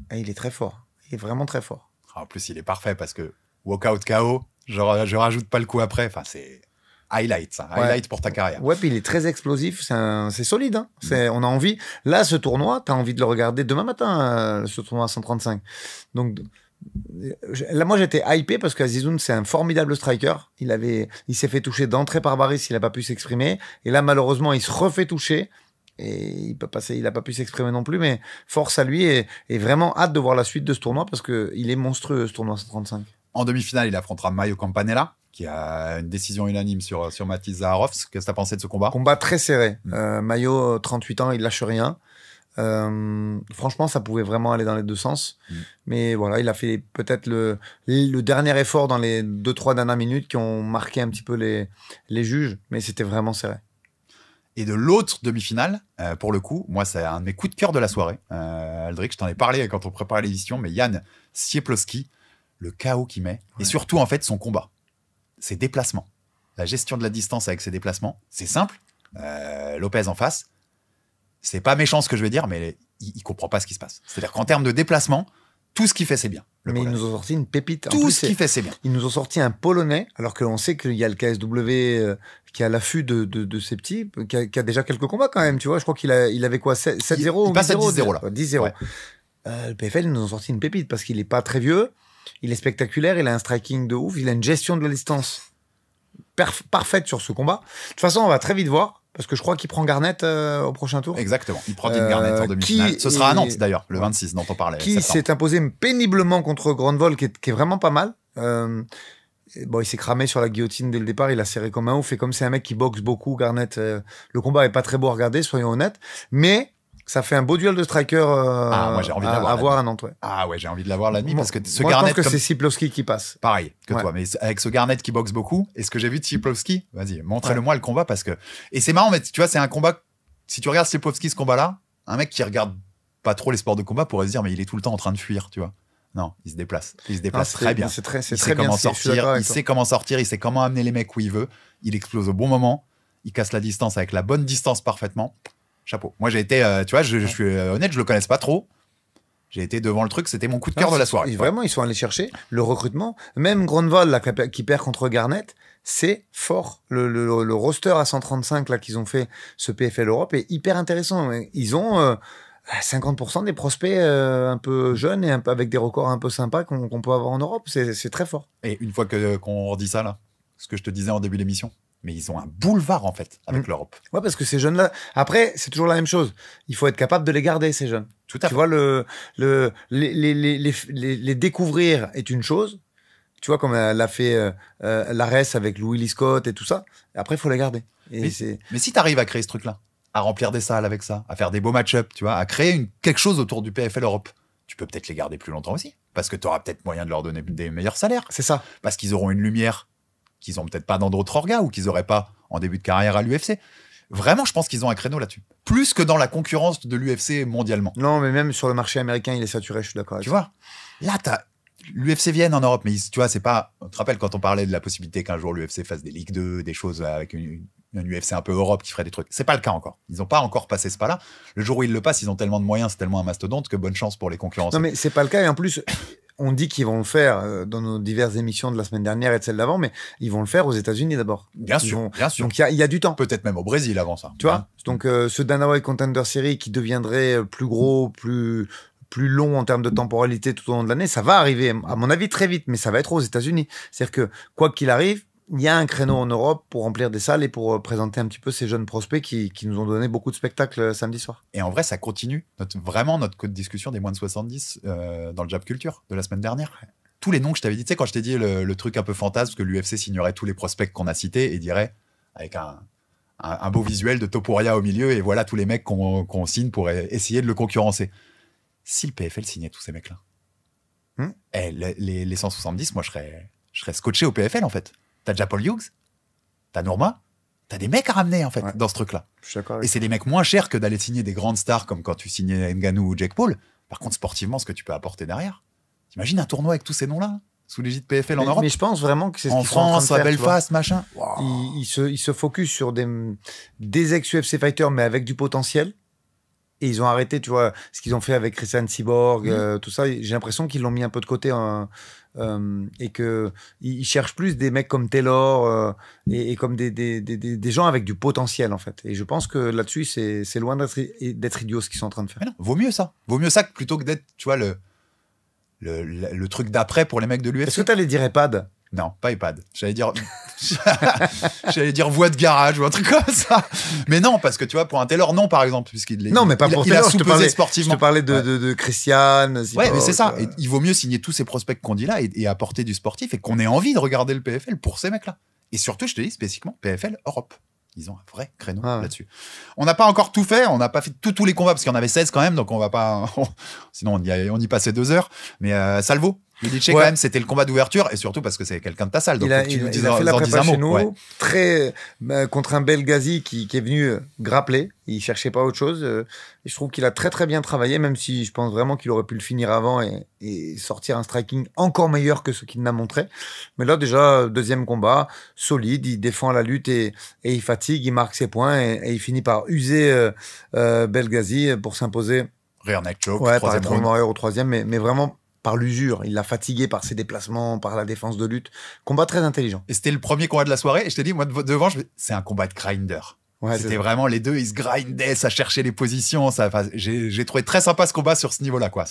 Et il est très fort. Il est vraiment très fort. En plus, il est parfait parce que walkout KO, Je rajoute pas le coup après. Enfin, c'est highlight, ça. Highlight pour ta carrière. Ouais, puis il est très explosif. C'est solide. Hein. On a envie. Là, ce tournoi, t'as envie de le regarder demain matin, ce tournoi à 135. Donc, là, moi, j'étais hypé parce qu'Azizoun, c'est un formidable striker. Il s'est fait toucher d'entrée par Baris, il a pas pu s'exprimer. Et là, malheureusement, il se refait toucher. Et il a pas pu s'exprimer non plus, mais force à lui et vraiment hâte de voir la suite de ce tournoi parce que il est monstrueux, ce tournoi 135. En demi-finale, il affrontera Maio Campanella, qui a une décision unanime sur Mathis Zaharov. Qu'est-ce que tu as pensé de ce combat? Combat très serré. Maio, 38 ans, il lâche rien. Franchement, ça pouvait vraiment aller dans les deux sens. Mais voilà, il a fait peut-être le dernier effort dans les 2-3 dernières minutes qui ont marqué un petit peu les juges, mais c'était vraiment serré. Et de l'autre demi-finale, pour le coup, moi, c'est un de mes coups de cœur de la soirée. Aldric, je t'en ai parlé quand on préparait l'édition, mais Jan Sieplowski, le chaos qu'il met, ouais. Et surtout, en fait, son combat, ses déplacements, la gestion de la distance avec ses déplacements, c'est simple. Lopez en face, c'est pas méchant ce que je vais dire, mais il comprend pas ce qui se passe. C'est-à-dire qu'en termes de déplacement, tout ce qu'il fait, c'est bien. Mais ils nous ont sorti une pépite. Tout ce qu'il fait, c'est bien. Ils nous ont sorti un Polonais, alors qu'on sait qu'il y a le KSW qui a l'affût de ces petits, qui a déjà quelques combats quand même, tu vois. Je crois qu'il avait quoi, 7-0 il passe à 10-0 là. 10-0. Ouais. Le PFL, ils nous ont sorti une pépite parce qu'il est pas très vieux, il est spectaculaire, il a un striking de ouf, il a une gestion de la distance parfaite sur ce combat. De toute façon, on va très vite voir. Parce que je crois qu'il prend Garnett au prochain tour. Exactement. Il prend Dean Garnett en demi-finale. Ce sera à Nantes, d'ailleurs, le 26 dont on parlait. Qui s'est imposé péniblement contre Grandvoll, qui est vraiment pas mal. Bon, il s'est cramé sur la guillotine dès le départ. Il a serré comme un ouf. Et comme c'est un mec qui boxe beaucoup, Garnett, le combat est pas très beau à regarder, soyons honnêtes. Mais ça fait un beau duel de striker moi, j'ai envie de à voir à Nantes. Ouais. Ah ouais, j'ai envie de l'avoir la nuit parce que ce moi, Garnett. Je pense que c'est Sieplowski qui passe. Pareil que toi, mais avec ce Garnett qui boxe beaucoup et ce que j'ai vu de Sieplowski, vas-y, montrez-le-moi le combat parce que. Et c'est marrant, mais tu vois, c'est un combat. Si tu regardes Sieplowski, ce combat-là, un mec qui regarde pas trop les sports de combat pourrait se dire, mais il est tout le temps en train de fuir, tu vois. Non, il se déplace. Il se déplace très bien. C'est très il sait comment sortir. Il sait comment sortir. Il sait comment amener les mecs où il veut. Il explose au bon moment. Il casse la distance avec la bonne distance parfaitement. Chapeau. Moi, j'ai été, tu vois, je suis honnête, je le connaisse pas trop. J'ai été devant le truc, c'était mon coup de cœur de la soirée. Vraiment, ils sont allés chercher le recrutement. Même Grandvoll, là, qui perd contre Garnett, c'est fort. Le roster à 135 là qu'ils ont fait, ce PFL Europe, est hyper intéressant. Ils ont 50% des prospects un peu jeunes et un peu avec des records un peu sympas qu'on peut avoir en Europe. C'est très fort. Et une fois qu'on redit ça, là, ce que je te disais en début d'émission, mais ils ont un boulevard, en fait, avec l'Europe. Ouais, parce que ces jeunes-là, après, c'est toujours la même chose. Il faut être capable de les garder, ces jeunes. Tout à fait. Tu vois, les découvrir est une chose. Tu vois, comme elle a fait l'ARES avec Louis Lee Scott et tout ça. Après, il faut les garder. Mais si tu arrives à créer ce truc-là, à remplir des salles avec ça, à faire des beaux match-up, tu vois, à créer quelque chose autour du PFL Europe, tu peux peut-être les garder plus longtemps aussi. Parce que tu auras peut-être moyen de leur donner des meilleurs salaires. C'est ça. Parce qu'ils auront une lumière qu'ils ont peut-être pas dans d'autres orgas ou qu'ils auraient pas en début de carrière à l'UFC. Vraiment, je pense qu'ils ont un créneau là-dessus. Plus que dans la concurrence de l'UFC mondialement. Non, mais même sur le marché américain, il est saturé, je suis d'accord avec ça. Tu vois, là, t'as l'UFC Vienne en Europe, mais tu vois, c'est pas... Tu te rappelles quand on parlait de la possibilité qu'un jour l'UFC fasse des Ligue 2, des choses avec une UFC un peu Europe qui ferait des trucs. C'est pas le cas encore. Ils ont pas encore passé ce pas-là. Le jour où ils le passent, ils ont tellement de moyens, c'est tellement un mastodonte que bonne chance pour les concurrents. Non, mais c'est pas le cas. Et en plus... On dit qu'ils vont le faire dans nos diverses émissions de la semaine dernière et de celle d'avant, mais ils vont le faire aux États-Unis d'abord. Bien sûr. Donc il y a du temps. Peut-être même au Brésil avant ça. Tu vois. Donc ce Dana White Contender Series qui deviendrait plus gros, plus long en termes de temporalité tout au long de l'année, ça va arriver à mon avis très vite, mais ça va être aux États-Unis. C'est-à-dire que quoi qu'il arrive, il y a un créneau en Europe pour remplir des salles et pour présenter un petit peu ces jeunes prospects qui nous ont donné beaucoup de spectacles samedi soir. Et en vrai, ça continue vraiment notre code de discussion des moins de 70 dans le Jab Culture de la semaine dernière. Ouais. Tous les noms que je t'avais dit, tu sais, quand je t'ai dit le truc un peu fantasme, que l'UFC signerait tous les prospects qu'on a cités et dirait, avec un beau visuel de Topuria au milieu, et voilà tous les mecs qu'on signe pour essayer de le concurrencer. Si le PFL signait tous ces mecs-là, les 170, moi, je serais scotché au PFL, en fait. T'as déjà Paul Hughes, t'as Nourma, t'as des mecs à ramener en fait dans ce truc-là. Et c'est des mecs moins chers que d'aller signer des grandes stars comme quand tu signais Ngannou ou Jake Paul. Par contre, sportivement, ce que tu peux apporter derrière. T'imagines un tournoi avec tous ces noms-là sous l'égide PFL en Europe. Mais je pense vraiment que c'est ce qu'ils sont en train de faire. En France, à Belfast, machin. Wow. Ils se focus sur des ex-UFC fighters mais avec du potentiel. Et ils ont arrêté, tu vois, ce qu'ils ont fait avec Christian Cyborg, tout ça. J'ai l'impression qu'ils l'ont mis un peu de côté et qu'ils cherchent plus des mecs comme Taylor et comme des gens avec du potentiel, en fait. Et je pense que là-dessus, c'est loin d'être idiot ce qu'ils sont en train de faire. Mais non, vaut mieux ça. Vaut mieux ça plutôt que d'être, tu vois, le truc d'après pour les mecs de l'UFC. Est-ce que t'allais dire EHPAD? Non, pas EHPAD. J'allais dire voie de garage ou un truc comme ça. Mais non, parce que tu vois, pour un Taylor, non, par exemple, puisqu'il non, mais pas pour Taylor. Il a sous-pesé sportivement. Je te parlais de Christian. Ouais, mais c'est ça. Et il vaut mieux signer tous ces prospects qu'on dit là et apporter du sportif et qu'on ait envie de regarder le PFL pour ces mecs-là. Et surtout, je te dis spécifiquement, PFL Europe. Ils ont un vrai créneau là-dessus. On n'a pas encore tout fait, on n'a pas fait tous les combats parce qu'il y en avait 16 quand même, donc on va pas. Sinon, on y passait 2 heures. Mais Salvo, Lidice, quand même, c'était le combat d'ouverture et surtout parce que c'est quelqu'un de ta salle. Donc il a fait la prépa chez nous, très contre un Belghazi qui est venu grappler. Il cherchait pas autre chose. Et je trouve qu'il a très très bien travaillé, même si je pense vraiment qu'il aurait pu le finir avant et sortir un striking encore meilleur que ce qu'il n'a montré. Mais là déjà, deuxième combat, solide, il défend la lutte et il fatigue, il marque ses points et il finit par user Belghazi pour s'imposer. Rear neck choke, troisième round au troisième, mais vraiment par l'usure. Il l'a fatigué par ses déplacements, par la défense de lutte. Combat très intelligent. Et c'était le premier combat de la soirée. Et je t'ai dit, moi, devant, c'est un combat de grinder. Ouais, c'était vraiment les deux, ils se grindaient, ça cherchait les positions. J'ai trouvé très sympa ce combat sur ce niveau-là, quoi.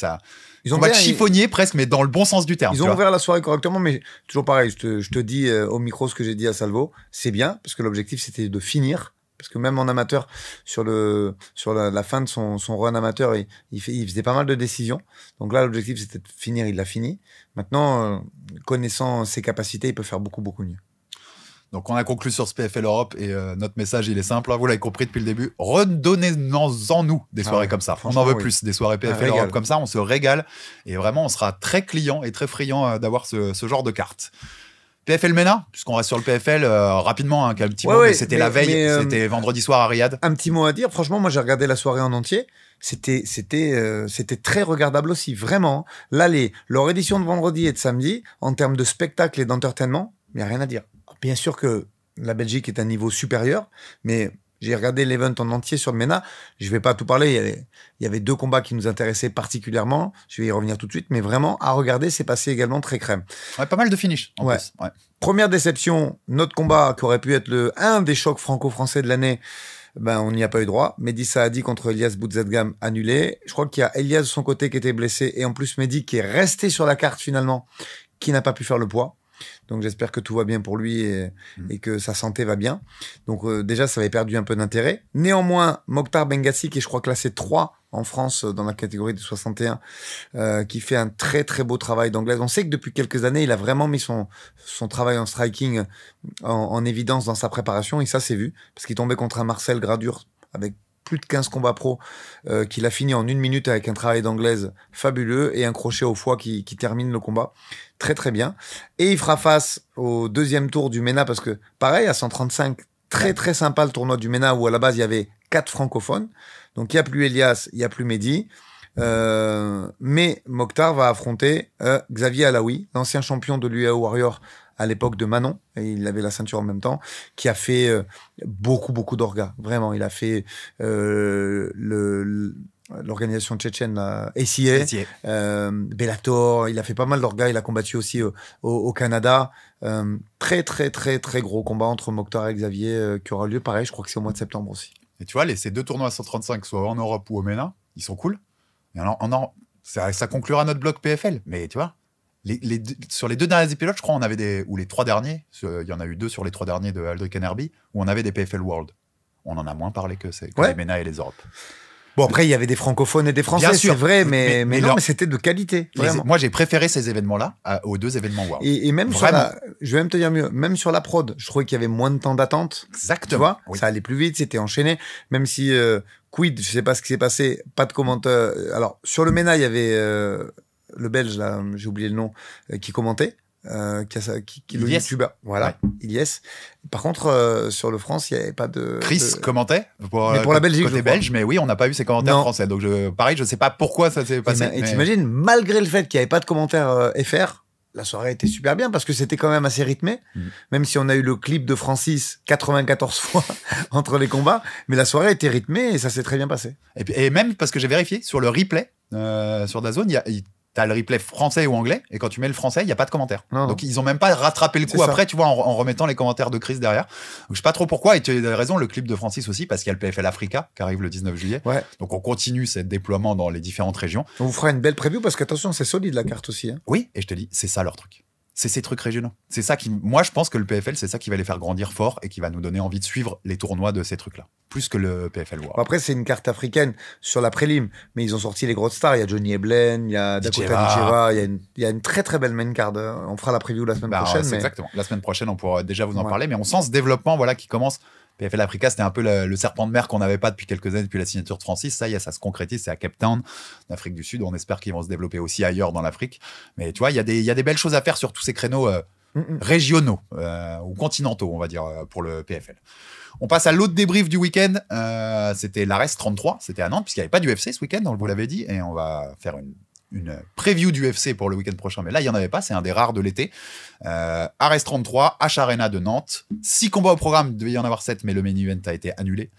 Ils ont chiffonnier presque, mais dans le bon sens du terme. Ils ont ouvert la soirée correctement, mais toujours pareil. Je te dis au micro ce que j'ai dit à Salvo. C'est bien, parce que l'objectif, c'était de finir. Parce que même en amateur, sur la fin de son run amateur, il faisait pas mal de décisions. Donc là, l'objectif, c'était de finir. Il l'a fini. Maintenant, connaissant ses capacités, il peut faire beaucoup, beaucoup mieux. Donc on a conclu sur ce PFL Europe et notre message, il est simple. Hein, vous l'avez compris depuis le début. Redonnez-en nous des soirées comme ça. On en veut plus. Des soirées PFL Europe comme ça. On se régale. Et vraiment, on sera très client et très friand d'avoir ce genre de carte. PFL MENA, puisqu'on reste sur le PFL, rapidement, un petit mot, mais c'était la veille, c'était vendredi soir à Riyad. Un petit mot à dire, franchement, moi j'ai regardé la soirée en entier, c'était très regardable aussi, vraiment. Là, leur édition de vendredi et de samedi, en termes de spectacle et d'entertainment, il n'y a rien à dire. Bien sûr que la Belgique est un niveau supérieur, mais j'ai regardé l'event en entier sur le MENA. Je vais pas tout parler. Il y avait 2 combats qui nous intéressaient particulièrement. Je vais y revenir tout de suite. Mais vraiment, à regarder, c'est passé également très crème. Ouais, pas mal de finish, en plus. Ouais. Première déception, notre combat qui aurait pu être un des chocs franco-français de l'année, on n'y a pas eu droit. Mehdi Saadi contre Elias Boutzedgam annulé. Je crois qu'il y a Elias de son côté qui était blessé et en plus Mehdi qui est resté sur la carte finalement, qui n'a pas pu faire le poids. Donc j'espère que tout va bien pour lui et que sa santé va bien. Donc déjà ça avait perdu un peu d'intérêt. Néanmoins, Mokhtar Bengassi qui est je crois classé 3 en France dans la catégorie de 61, qui fait un très très beau travail d'anglaise. On sait que depuis quelques années il a vraiment mis son travail en striking en évidence dans sa préparation et ça c'est vu parce qu'il tombait contre un Marcel Gradure avec plus de 15 combats pro, qu'il a fini en 1 minute avec un travail d'anglaise fabuleux et un crochet au foie qui termine le combat. Très très bien. Et il fera face au deuxième tour du MENA parce que, pareil, à 135, très très sympa le tournoi du MENA où à la base il y avait 4 francophones. Donc il n'y a plus Elias, il n'y a plus Mehdi. Mais Mokhtar va affronter Xavier Alaoui, l'ancien champion de l'UAE Warrior à l'époque de Manon, et il avait la ceinture en même temps, qui a fait beaucoup d'orgas. Vraiment, il a fait l'organisation tchétchène, SIA, Bellator, il a fait pas mal d'orgas, il a combattu aussi au Canada. Très gros combat entre Mokhtar et Xavier qui aura lieu, pareil, je crois que c'est au mois de septembre aussi. Et tu vois, ces 2 tournois à 135, soit en Europe ou au MENA, ils sont cool. Et alors, ça conclura notre bloc PFL, mais tu vois, sur les 2 derniers épisodes, je crois, on avait ou les 3 derniers, il y en a eu 2 sur les 3 derniers de Aldric Herbie, où on avait des PFL World. On en a moins parlé que les MENA et les Europes. Bon, après, il y avait des francophones et des français, c'est vrai, mais c'était de qualité. Moi, j'ai préféré ces événements-là aux 2 événements World. Et même je vais même te dire mieux, même sur la prod, je trouvais qu'il y avait moins de temps d'attente. Exactement. Tu vois, oui. Ça allait plus vite, c'était enchaîné. Même si, quid, je sais pas ce qui s'est passé, pas de commentaire. Alors, sur le MENA, il y avait le Belge, là, j'ai oublié le nom, qui commentait. Qui le youtubeur, voilà, Ilyes. Par contre, sur le France, il n'y avait pas de. Chris commentait pour la Belgique, côté belge, mais oui, on n'a pas eu ses commentaires français. Donc pareil, je sais pas pourquoi ça s'est passé. Et t'imagines, malgré le fait qu'il n'y avait pas de commentaires FR, la soirée était super bien parce que c'était quand même assez rythmé, même si on a eu le clip de Francis 94 fois entre les combats, mais la soirée était rythmée et ça s'est très bien passé. Et même parce que j'ai vérifié sur le replay sur DAZN, t'as le replay français ou anglais, et quand tu mets le français, il n'y a pas de commentaires. Donc, ils ont même pas rattrapé le coup après, tu vois, en remettant les commentaires de Chris derrière. Donc, je sais pas trop pourquoi, et tu as raison, le clip de Francis aussi, parce qu'il y a le PFL Africa qui arrive le 19 juillet. Ouais. Donc, on continue ce déploiement dans les différentes régions. On vous fera une belle preview, parce qu'attention, c'est solide la carte aussi. Hein. Oui, et je te dis, c'est ça leur truc. C'est ces trucs régionaux. C'est ça qui, moi, je pense que le PFL, c'est ça qui va les faire grandir fort et qui va nous donner envie de suivre les tournois de ces trucs-là. Plus que le PFL World. Après, c'est une carte africaine sur la prélim, mais ils ont sorti les grosses stars. Il y a Johnny Eblen, il y a Dakota Dijeva, il y a une très très belle main card. On fera la preview la semaine prochaine. Mais... Exactement. La semaine prochaine, on pourra déjà vous en parler, mais on sent ce développement, voilà, qui commence. PFL Africa, c'était un peu le serpent de mer qu'on n'avait pas depuis quelques années, depuis la signature de Francis. Ça y est, ça se concrétise, c'est à Cape Town, en Afrique du Sud. On espère qu'ils vont se développer aussi ailleurs dans l'Afrique. Mais tu vois, il y a des belles choses à faire sur tous ces créneaux régionaux ou continentaux, on va dire, pour le PFL. On passe à l'autre débrief du week-end. C'était l'Ares 33, c'était à Nantes, puisqu'il n'y avait pas d'UFC ce week-end, on vous l'avait dit, et on va faire une preview du UFC pour le week-end prochain, mais là, il n'y en avait pas, c'est un des rares de l'été. Ares 33, H Arena de Nantes. 6 combats au programme, il devait y en avoir 7, mais le main event a été annulé.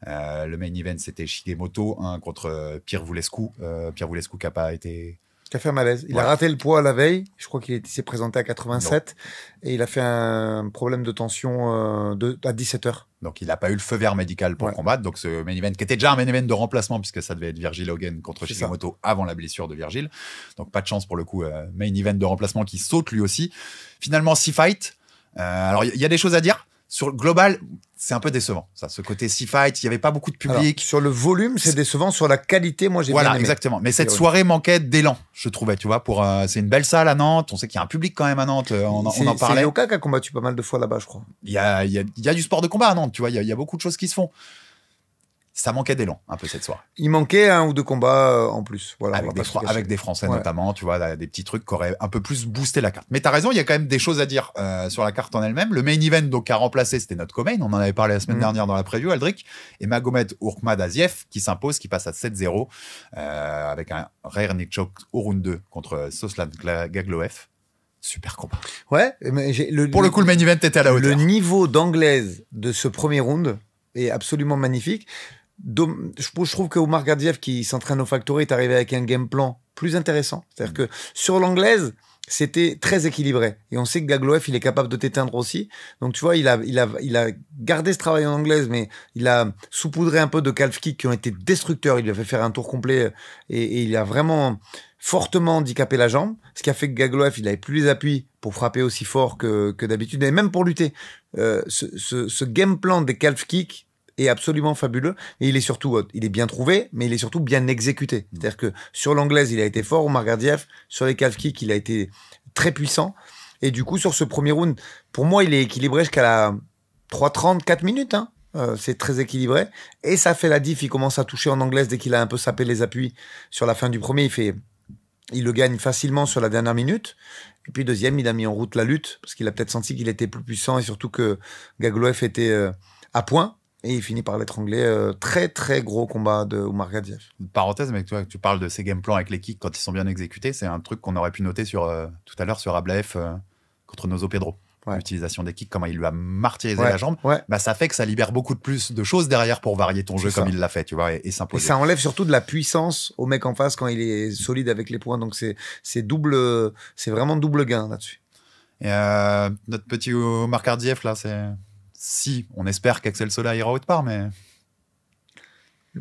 Le main event, c'était Shigemoto contre Pierre Voulescu. Pierre Voulescu qui n'a pas été... Qui a fait un malaise. Il a raté le poids la veille. Je crois qu'il s'est présenté à 87 et il a fait un problème de tension à 17h. Donc, il n'a pas eu le feu vert médical pour combattre. Donc, ce main event, qui était déjà un main event de remplacement, puisque ça devait être Virgil Hogan contre Shigemoto avant la blessure de Virgil. Donc, pas de chance pour le coup. Main event de remplacement qui saute lui aussi. Finalement, 6 fights. Alors, il y a des choses à dire. Sur le global, c'est un peu décevant. Ça, ce côté 6 fights, il n'y avait pas beaucoup de public. Alors, sur le volume, c'est décevant. Sur la qualité, moi, j'ai bien aimé. Voilà, exactement. Mais cette soirée manquait d'élan, je trouvais, tu vois. C'est une belle salle à Nantes. On sait qu'il y a un public quand même à Nantes. On en parlait. C'est Yoka qui a combattu pas mal de fois là-bas, je crois. Il y a du sport de combat à Nantes, tu vois. Il y a beaucoup de choses qui se font. Ça manquait d'élan, un peu, cette soirée. Il manquait 1 ou 2 combats en plus. Voilà, avec des Français notamment, tu vois, des petits trucs qui auraient un peu plus boosté la carte. Mais t'as raison, il y a quand même des choses à dire sur la carte en elle-même. Le main event, donc, a remplacé, c'était notre co-main. On en avait parlé la semaine dernière dans la preview, Aldric. Et Magomed Ourkmadzhiev qui s'impose, qui passe à 7-0 avec un rare nick choke au round 2 contre Soslan Gagloev. Super combat. Ouais, mais pour le coup, le main event était à la hauteur. Le niveau d'anglaise de ce premier round est absolument magnifique. Je trouve que Omar Gardiev, qui s'entraîne au Factory, est arrivé avec un game plan plus intéressant. C'est-à-dire que sur l'anglaise, c'était très équilibré. Et on sait que Gagloev, il est capable de t'éteindre aussi. Donc, tu vois, il a gardé ce travail en anglaise, mais il a saupoudré un peu de calf kick qui ont été destructeurs. Il lui a fait faire un tour complet et il a vraiment fortement handicapé la jambe. Ce qui a fait que Gagloev, il avait plus les appuis pour frapper aussi fort que d'habitude. Et même pour lutter. Ce game plan des calf kicks est absolument fabuleux. Et il est bien trouvé, mais il est surtout bien exécuté. C'est-à-dire que sur l'anglaise, il a été fort, Omar Gardiev. Sur les calf kicks, il a été très puissant. Et du coup, sur ce premier round, pour moi, il est équilibré jusqu'à la 3:30, 4 minutes, hein. C'est très équilibré. Et ça fait la diff. Il commence à toucher en anglaise dès qu'il a un peu sapé les appuis. Sur la fin du premier, il le gagne facilement sur la dernière minute. Et puis deuxième, il a mis en route la lutte parce qu'il a peut-être senti qu'il était plus puissant et surtout que Gagloev était à point. Et il finit par l'étrangler. Très, très gros combat de Omar Gardiev. Parenthèse, mais tu parles de ces game plans avec les kicks quand ils sont bien exécutés. C'est un truc qu'on aurait pu noter tout à l'heure sur Ablaev contre Nozo Pedro. Ouais. L'utilisation des kicks, comment il lui a martyrisé la jambe. Ouais. Bah, ça fait que ça libère beaucoup de plus de choses derrière pour varier ton jeu comme il l'a fait, tu vois, et s'imposer. Et ça enlève surtout de la puissance au mec en face quand il est solide avec les points. Donc c'est vraiment double gain là-dessus. Et notre petit Omar Gardiev, là, si, on espère qu'Axel Sola ira autre part, mais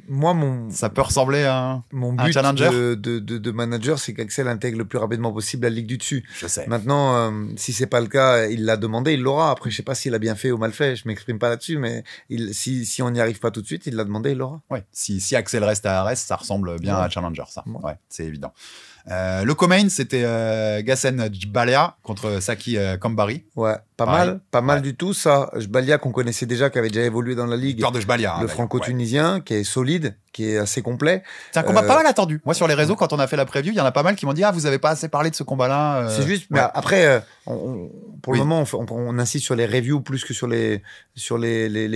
moi, ça peut ressembler à un challenger. de manager, c'est qu'Axel intègre le plus rapidement possible la ligue du dessus. Je sais. Maintenant, si c'est pas le cas, il l'a demandé, il l'aura. Après, je sais pas s'il a bien fait ou mal fait, je m'exprime pas là-dessus, mais si on n'y arrive pas tout de suite, il l'a demandé, il l'aura. Ouais. Si Axel reste à Arès, ça ressemble bien à challenger, ça. Ouais, c'est évident. Le co-main, c'était Gassen Jbalia contre Saki Kambari. Ouais, pas mal du tout, ça. Jbalia, qu'on connaissait déjà, qui avait déjà évolué dans la ligue. Victoire de Jbalia. Le franco-tunisien, qui est solide, qui est assez complet. C'est un combat pas mal attendu. Moi, sur les réseaux, quand on a fait la preview, il y en a pas mal qui m'ont dit, vous avez pas assez parlé de ce combat-là. C'est juste, mais après, pour le moment, on insiste sur les reviews plus que sur les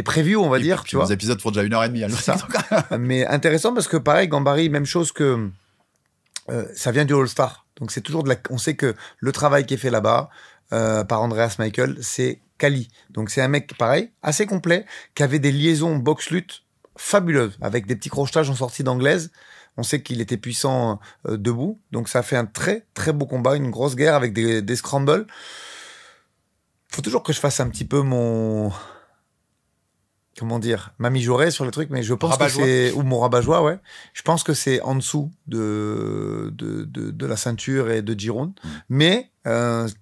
previews, on va dire, tu vois. Les épisodes font déjà 1h30. Ça. Mais intéressant parce que pareil, Gambari, même chose que, ça vient du All-Star Donc c'est toujours on sait que le travail qui est fait là-bas par Andreas Michael, c'est quali. Donc c'est un mec pareil, assez complet, qui avait des liaisons boxe-lutte fabuleuses, avec des petits crochetages en sortie d'anglaise. On sait qu'il était puissant debout, donc ça a fait un très très beau combat, une grosse guerre avec des scrambles. Faut toujours que je fasse un petit peu ma mijaurée sur le truc, mais je pense que c'est, ou mon rabat-joie, ouais. Je pense que c'est en dessous de la ceinture et de Giron, mais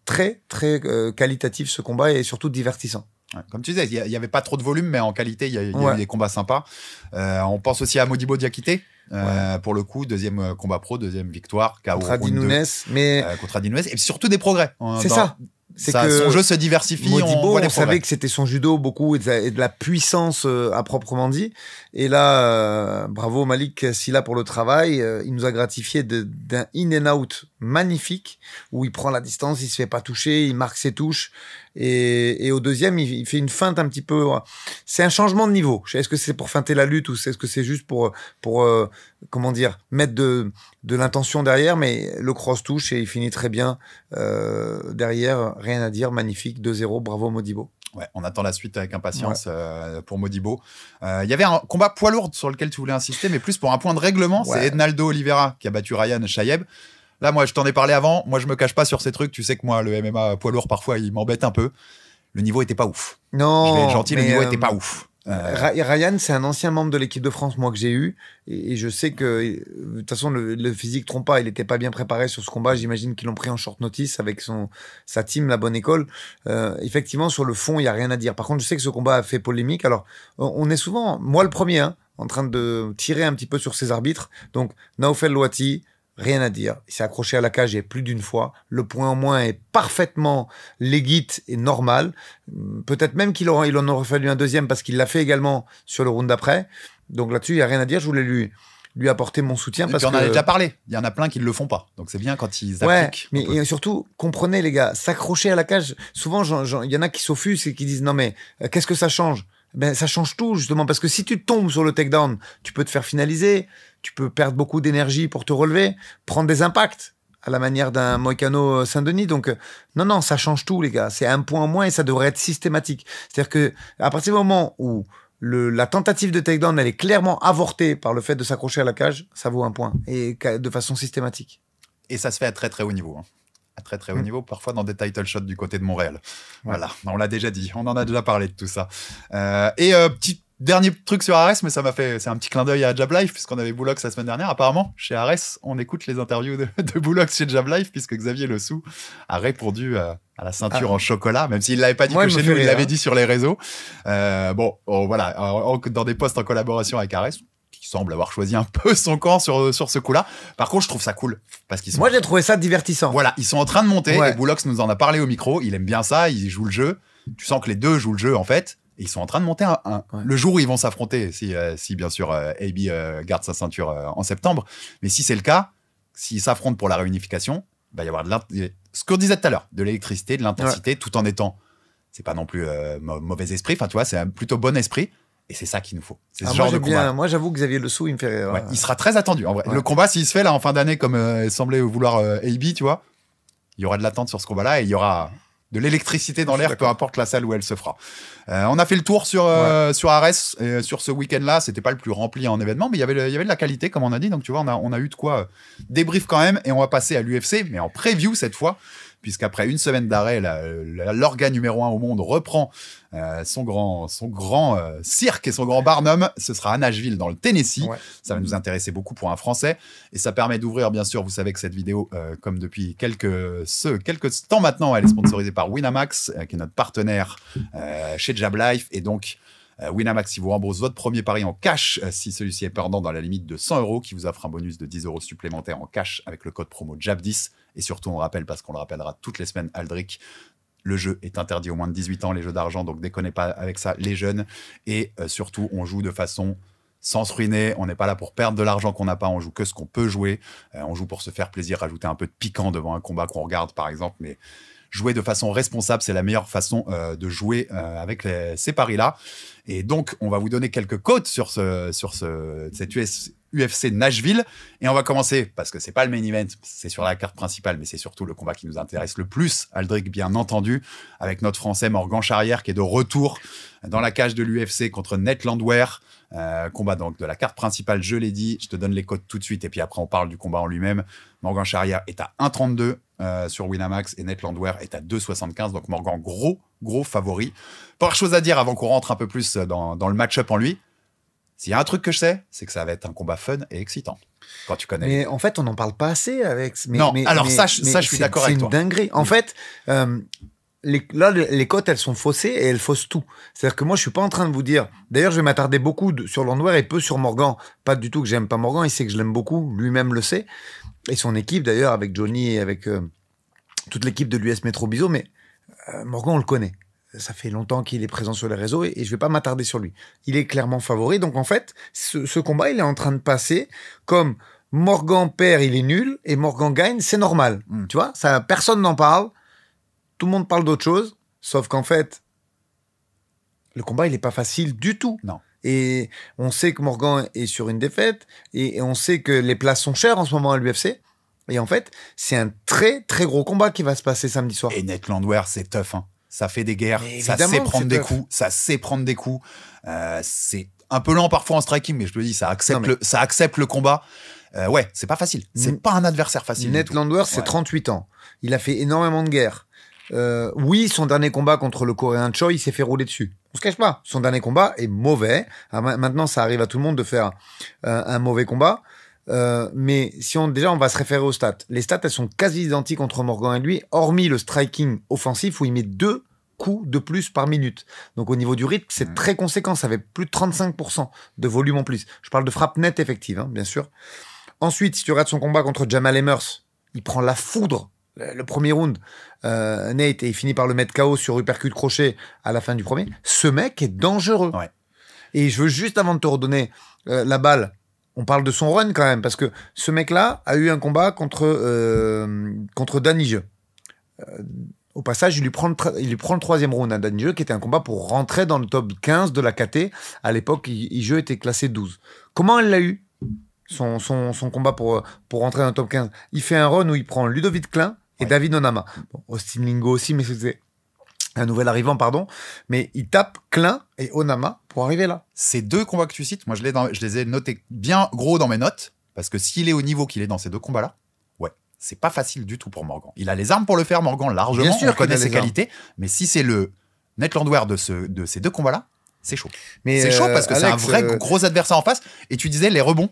très très qualitatif ce combat et surtout divertissant. Ouais, comme tu disais, il y avait pas trop de volume, mais en qualité, il y a eu des combats sympas. On pense aussi à Modibo Diakité. Pour le coup, deuxième combat pro, deuxième victoire. Contre Adi Nunes, mais contre Adi Nunes, et surtout des progrès. C'est ça. C'est que son jeu se diversifie. Modibo, on savait que c'était son judo beaucoup et de la puissance à proprement dit. Et là, bravo Malik Silla pour le travail. Il nous a gratifié d'un in and out magnifique où il prend la distance, il se fait pas toucher, il marque ses touches. Et au deuxième, il fait une feinte un petit peu. C'est un changement de niveau. Est-ce que c'est pour feinter la lutte ou est-ce que c'est juste pour comment dire, mettre de l'intention derrière, mais le cross touche et il finit très bien derrière. Rien à dire, magnifique, 2-0, bravo Modibo. Ouais, on attend la suite avec impatience pour Modibo. Il y avait un combat poids lourd sur lequel tu voulais insister, mais plus pour un point de règlement. C'est Ednaldo Oliveira qui a battu Ryan Chayeb. Là, moi, je t'en ai parlé avant. Moi, je me cache pas sur ces trucs. Tu sais que moi, le MMA poids lourd, parfois, il m'embête un peu. Le niveau était pas ouf. Non. Je vais être gentil, le niveau était pas ouf. Ryan, c'est un ancien membre de l'équipe de France, moi, que j'ai eu. Et je sais que, de toute façon, le physique trompe pas. Il était pas bien préparé sur ce combat. J'imagine qu'ils l'ont pris en short notice avec sa team, la bonne école. Effectivement, sur le fond, il y a rien à dire. Par contre, je sais que ce combat a fait polémique. Alors, on est souvent, moi le premier, en train de tirer un petit peu sur ces arbitres. Donc, Naofel Louati, rien à dire. Il s'est accroché à la cage et plus d'une fois. Le point en moins est parfaitement légit et normal. Peut-être même il en aurait fallu un deuxième parce qu'il l'a fait également sur le round d'après. Donc là-dessus, il n'y a rien à dire. Je voulais lui apporter mon soutien. Parce on en a déjà parlé. Il y en a plein qui ne le font pas. Donc c'est bien quand ils appliquent. Mais et surtout, comprenez les gars, s'accrocher à la cage. Souvent, il y en a qui s'offusquent et qui disent non mais qu'est-ce que ça change? Ben ça change tout justement parce que si tu tombes sur le takedown, tu peux te faire finaliser, tu peux perdre beaucoup d'énergie pour te relever, prendre des impacts à la manière d'un Moïcano Saint-Denis. Donc non, ça change tout les gars. C'est un point en moins et ça devrait être systématique. C'est-à-dire que à partir du moment où la tentative de takedown elle est clairement avortée par le fait de s'accrocher à la cage, ça vaut un point et de façon systématique. Et ça se fait à très très haut niveau. À très très haut niveau, parfois dans des title shots du côté de Montréal. Voilà, on l'a déjà dit, on en a déjà parlé de tout ça. Petit dernier truc sur Ares, mais c'est un petit clin d'œil à Jab Life, puisqu'on avait Boulox la semaine dernière. Apparemment, chez Ares, on écoute les interviews de Boulox chez Jab Life, puisque Xavier Le Sou a répondu à la ceinture en chocolat, même s'il l'avait pas dit que chez nous, il l'avait dit sur les réseaux. Voilà, dans des posts en collaboration avec Ares, qui semble avoir choisi un peu son camp sur ce coup-là. Par contre, je trouve ça cool. Parce qu'ils sont... Moi, j'ai trouvé ça divertissant. Voilà, ils sont en train de monter. Et Boulox nous en a parlé au micro. Il aime bien ça, il joue le jeu. Tu sens que les deux jouent le jeu, en fait. Et ils sont en train de monter le jour où ils vont s'affronter, si bien sûr, AB garde sa ceinture en septembre. Mais si c'est le cas, s'ils s'affrontent pour la réunification, il va y avoir ce qu'on disait tout à l'heure, de l'électricité, de l'intensité, tout en étant... C'est pas non plus mauvais esprit. Enfin, tu vois, c'est un plutôt bon esprit. Et c'est ça qu'il nous faut. C'est ce genre de combat. Moi, j'avoue que Xavier Le Sou, il me fait rire. Il sera très attendu. En vrai. Le combat, s'il se fait là en fin d'année, comme semblait vouloir AB, tu vois, il y aura de l'attente sur ce combat-là et il y aura de l'électricité dans l'air, peu importe la salle où elle se fera. On a fait le tour sur Ares. Sur ce week-end-là, c'était pas le plus rempli en événement, mais il y avait de la qualité, comme on a dit. Donc, tu vois, on a eu de quoi débrief quand même. Et on va passer à l'UFC, mais en preview cette fois. Puisqu'après une semaine d'arrêt, l'organe numéro 1 au monde reprend son grand cirque et son grand barnum. Ce sera à Nashville, dans le Tennessee. Ça va nous intéresser beaucoup pour un Français. Et ça permet d'ouvrir, bien sûr, vous savez que cette vidéo, comme depuis quelques temps maintenant, elle est sponsorisée par Winamax, qui est notre partenaire chez Jab Life. Et donc, Winamax, si vous rembourse votre premier pari en cash, si celui-ci est perdant dans la limite de 100 €, qui vous offre un bonus de 10 € supplémentaires en cash avec le code promo JAB10. Et surtout, on rappelle, parce qu'on le rappellera toutes les semaines, Aldric, le jeu est interdit aux moins de 18 ans, les jeux d'argent, donc déconnez pas avec ça, les jeunes. Et surtout, on joue de façon sans se ruiner. On n'est pas là pour perdre de l'argent qu'on n'a pas, on joue que ce qu'on peut jouer. On joue pour se faire plaisir, rajouter un peu de piquant devant un combat qu'on regarde, par exemple, mais... Jouer de façon responsable, c'est la meilleure façon de jouer avec ces paris-là. Et donc, on va vous donner quelques cotes sur cette UFC Nashville. Et on va commencer, parce que c'est pas le main event, c'est sur la carte principale, mais c'est surtout le combat qui nous intéresse le plus, Aldric bien entendu, avec notre Français Morgan Charrière qui est de retour dans la cage de l'UFC contre Nate Landwehr. Combat donc de la carte principale, je l'ai dit, je te donne les codes tout de suite et puis après on parle du combat en lui-même. Morgan Charrière est à 1,32 sur Winamax et Nate Landwehr est à 2,75, donc Morgan gros favori. Pas chose à dire avant qu'on rentre un peu plus dans le match-up en lui. S'il y a un truc que je sais, c'est que ça va être un combat fun et excitant. Quand tu connais. Mais en fait, on n'en parle pas assez avec. Ça, je suis d'accord avec toi. C'est une dinguerie. En fait, les cotes, elles sont faussées et elles faussent tout. C'est-à-dire que moi, je suis pas en train de vous dire. D'ailleurs, je vais m'attarder beaucoup sur Landwehr et peu sur Morgan. Pas du tout que j'aime pas Morgan. Il sait que je l'aime beaucoup. Lui-même le sait. Et son équipe, d'ailleurs, avec Johnny et avec toute l'équipe de l'US Metro Bizo. Mais Morgan, on le connaît. Ça fait longtemps qu'il est présent sur les réseaux et je vais pas m'attarder sur lui. Il est clairement favori. Donc, en fait, ce combat, il est en train de passer comme Morgan perd, il est nul et Morgan gagne, c'est normal. Tu vois, ça, personne n'en parle. Tout le monde parle d'autre chose. Sauf qu'en fait, le combat, il est pas facile du tout. Non. Et on sait que Morgan est sur une défaite et on sait que les places sont chères en ce moment à l'UFC. Et en fait, c'est un très, très gros combat qui va se passer samedi soir. Et Nate Landwehr, c'est tough, hein. Ça fait des guerres, ça sait prendre des coups, c'est un peu lent parfois en striking, mais je te le dis, ça accepte le combat. Ouais, c'est pas facile. C'est pas un adversaire facile. Nate Landwehr, c'est 38 ans. Il a fait énormément de guerres. Oui, son dernier combat contre le Coréen Choi, il s'est fait rouler dessus. On se cache pas. Son dernier combat est mauvais. Maintenant, ça arrive à tout le monde de faire un mauvais combat. Mais si on va se référer aux stats. Les stats, elles sont quasi identiques entre Morgan et lui, hormis le striking offensif où il met 2 coups de plus par minute. Donc au niveau du rythme, c'est très conséquent. Ça fait plus de 35% de volume en plus. Je parle de frappe nette effective, hein, bien sûr. Ensuite, si tu regardes son combat contre Jamal Emmers, il prend la foudre. Le premier round, Nate, et il finit par le mettre KO sur uppercut crochet à la fin du premier. Ce mec est dangereux. Ouais. Et je veux juste, avant de te redonner la balle, on parle de son run quand même, parce que ce mec-là a eu un combat contre Danny Jeux. Au passage, il lui prend le 3e round à Danny Jeux, qui était un combat pour rentrer dans le top 15 de la KT. À l'époque, Jeux était classé 12. Comment elle l'a eu, son combat pour rentrer dans le top 15? Il fait un run où il prend Ludovic Klein et David Onama. Bon, Austin Lingo aussi, mais c'était un nouvel arrivant, pardon. Mais il tape Klein et Onama pour arriver là. Ces deux combats que tu cites, moi je les ai notés bien gros dans mes notes, parce que s'il est au niveau qu'il est dans ces deux combats-là, ouais, c'est pas facile du tout pour Morgan. Il a les armes pour le faire, Morgan, largement. Bien sûr, on connaît ses qualités, mais si c'est le Nate Landwehr de ces deux combats-là, c'est chaud. Mais c'est chaud parce que Alex, c'est un vrai gros adversaire en face. Et tu disais les rebonds.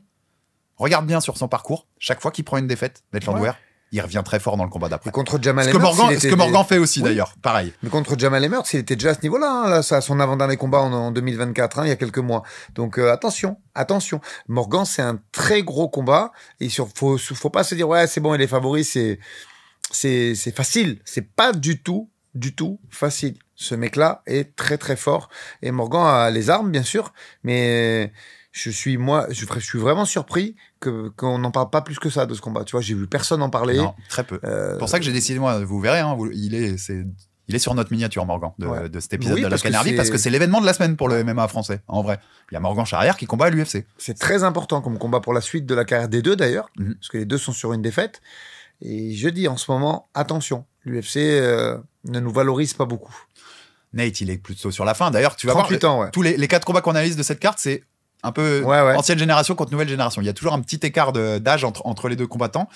Regarde bien sur son parcours. Chaque fois qu'il prend une défaite, Nate Landwehr, il revient très fort dans le combat d'après. Contre Jamal Emmers, ce que Morgan fait aussi, d'ailleurs, pareil. Mais contre Jamal Emmers, il était déjà à ce niveau-là, hein, là, ça, son avant-dernier combat en 2024, hein, il y a quelques mois. Donc attention. Morgan, c'est un très gros combat. Et faut pas se dire ouais, c'est bon, il est favori, c'est facile. C'est pas du tout facile. Ce mec-là est très très fort. Et Morgan a les armes, bien sûr, mais je suis vraiment surpris qu'on n'en parle pas plus que ça de ce combat. Tu vois, j'ai vu personne en parler. Non, très peu. C'est pour ça que j'ai décidé, moi, vous verrez, hein, il est sur notre miniature, Morgan, de cet épisode de la Scannervie, parce que c'est l'événement de la semaine pour le MMA français, en vrai. Il y a Morgan Charrière qui combat à l'UFC. C'est très important comme combat pour la suite de la carrière des deux, d'ailleurs, parce que les deux sont sur une défaite. Et je dis en ce moment, attention, l'UFC ne nous valorise pas beaucoup. Nate, il est plutôt sur la fin. D'ailleurs, tu vas 38 voir, ans, ouais. tous les 4 combats qu'on analyse de cette carte, c'est un peu ancienne génération contre nouvelle génération. Il y a toujours un petit écart d'âge entre les deux combattants.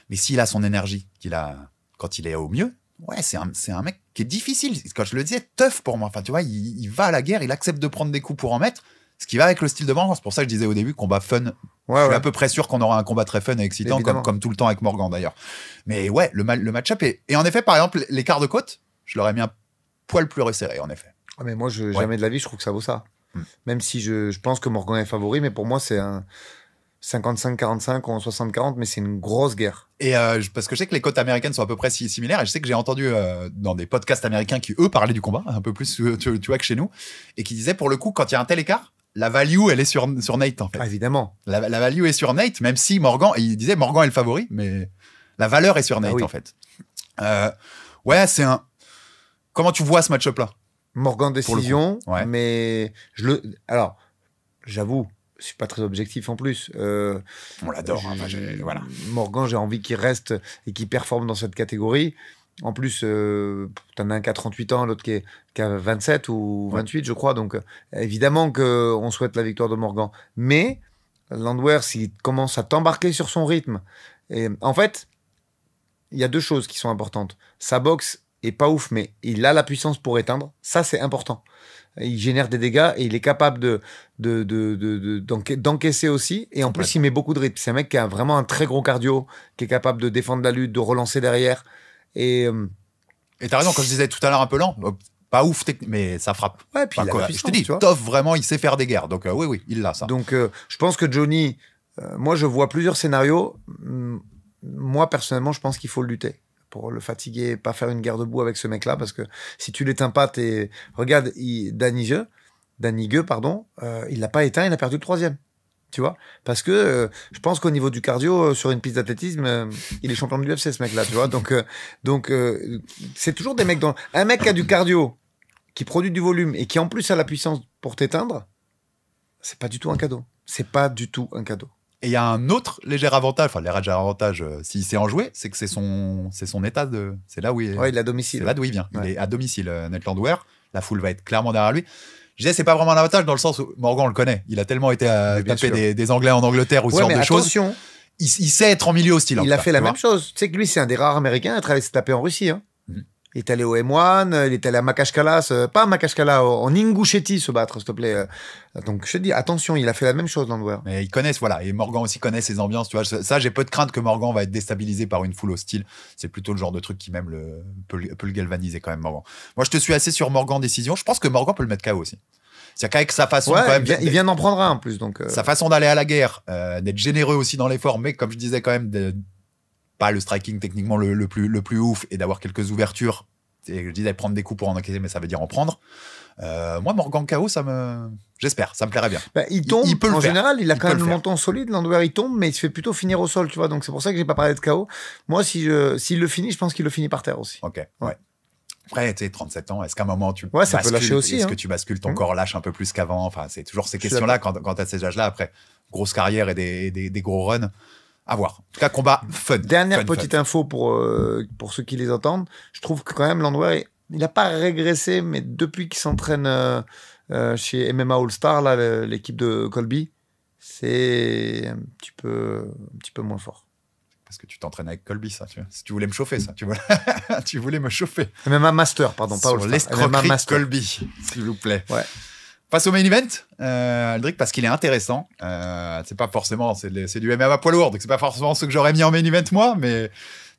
Mais s'il a son énergie qu'il a quand il est au mieux, ouais, c'est un mec qui est difficile. Quand je le disais, tough pour moi. Enfin, tu vois, il va à la guerre, il accepte de prendre des coups pour en mettre. Ce qui va avec le style de Morgan. C'est pour ça que je disais au début, combat fun. Je suis à peu près sûr qu'on aura un combat très fun et excitant, comme tout le temps avec Morgan d'ailleurs. Mais ouais, le match-up et en effet, par exemple, les quarts de côte, je l'aurais mis un poil plus resserré, en effet. Ah, mais moi, jamais de la vie, je trouve que ça vaut ça. Même si je pense que Morgan est favori, mais pour moi, c'est un 55-45 ou un 60-40, mais c'est une grosse guerre. Et parce que je sais que les cotes américaines sont à peu près similaires, et je sais que j'ai entendu dans des podcasts américains qui, eux, parlaient du combat, un peu plus, tu vois, que chez nous, et qui disaient, pour le coup, quand il y a un tel écart, la value, elle est sur Nate, en fait. Ah, évidemment. La value est sur Nate, même si Morgan, il disait Morgan est le favori, mais la valeur est sur Nate, en fait. Ouais, c'est un... Comment tu vois ce match-up-là? Morgan décision, mais alors, j'avoue, Je suis pas très objectif en plus. On l'adore. Voilà. Morgan, j'ai envie qu'il reste et qu'il performe dans cette catégorie. En plus, t'en as un qui a 38 ans, l'autre qui a 27 ou 28, je crois. Donc, évidemment qu'on souhaite la victoire de Morgan. Mais Landwehr, s'il commence à t'embarquer sur son rythme, et en fait, il y a deux choses qui sont importantes. Sa boxe est pas ouf, mais il a la puissance pour éteindre. Ça, c'est important. Il génère des dégâts et il est capable d'encaisser aussi. Et en plus, il met beaucoup de rythme. C'est un mec qui a vraiment un très gros cardio, qui est capable de défendre la lutte, de relancer derrière. Et t'as raison, quand je disais tout à l'heure un peu lent, pas ouf, mais ça frappe. Ouais, puis je te dis, Toff, vraiment, il sait faire des guerres. Donc oui, il l'a, ça. Donc je pense que Johnny, moi, je vois plusieurs scénarios. Moi, personnellement, je pense qu'il faut le lutter pour le fatiguer, pas faire une guerre debout avec ce mec-là, parce que si tu l'éteins pas, regarde, Danny Gueux, il l'a pas éteint, il a perdu le 3e. Tu vois, parce que je pense qu'au niveau du cardio sur une piste d'athlétisme, il est champion de l'UFC, ce mec-là, tu vois. Donc c'est toujours des mecs un mec qui a du cardio, qui produit du volume et qui en plus a la puissance pour t'éteindre, c'est pas du tout un cadeau. C'est pas du tout un cadeau. Et il y a un autre léger avantage, enfin léger avantage s'il sait en jouer, c'est que c'est son état de, c'est là où il est. Ouais, il est à domicile. C'est là d'où il vient. Ouais. Il est à domicile, Nate Landwehr. La foule va être clairement derrière lui. Je disais, c'est pas vraiment un avantage dans le sens où Morgan, on le connaît. Il a tellement été à taper des Anglais en Angleterre ou ce genre de choses. Il sait être en milieu hostile. Il a fait la même chose. Tu sais que lui, c'est un des rares Américains à être allé se taper en Russie. Hein. Il est allé au M1, il est allé à Makashkala, pas à Makashkala, en Ingushetie se battre, s'il te plaît. Donc je te dis, attention, il a fait la même chose, Landwehr. Mais ils connaissent, voilà. Et Morgan aussi connaît ses ambiances, tu vois. Ça, j'ai peu de crainte que Morgan va être déstabilisé par une foule hostile. C'est plutôt le genre de truc qui même peut le galvaniser quand même, Morgan. Moi, je te suis assez sur Morgan décision. Je pense que Morgan peut le mettre KO aussi. C'est-à-dire qu'avec sa façon, quand même, il vient d'en prendre un en plus. Donc sa façon d'aller à la guerre, d'être généreux aussi dans l'effort, mais comme je disais quand même, pas le striking techniquement le plus ouf et d'avoir quelques ouvertures. Et je disais prendre des coups pour en encaisser, mais ça veut dire en prendre. Moi, Morgan KO, j'espère, ça me plairait bien. Bah, il tombe, il peut en général, il a quand même le menton solide, Landwehr, il tombe, mais il se fait plutôt finir au sol, tu vois. Donc c'est pour ça que j'ai pas parlé de KO. Moi, s'il le finit, je pense qu'il le finit par terre aussi. Ok, ouais. Après, tu sais, 37 ans, est-ce qu'à un moment tu ça peut lâcher aussi. Est-ce que tu bascules ton corps lâche un peu plus qu'avant? Enfin, c'est toujours ces questions-là quand tu as ces âges-là. Après, grosse carrière et des gros runs. À voir. En tout cas, combat fun. Dernière petite info pour ceux qui les entendent. Je trouve que quand même, Landwehr, il n'a pas régressé, mais depuis qu'il s'entraîne chez MMA All-Star, là, l'équipe de Colby, c'est un petit peu moins fort. Parce que tu t'entraînes avec Colby, ça. Si tu voulais me chauffer, ça. Tu voulais me chauffer. MMA Master, pardon, pas All-Star. L'escroquerie Colby, s'il vous plaît. Ouais. Passe au main event, Aldric, parce qu'il est intéressant. C'est pas forcément, c'est du MMA poids lourd, donc c'est pas forcément ce que j'aurais mis en main event moi, mais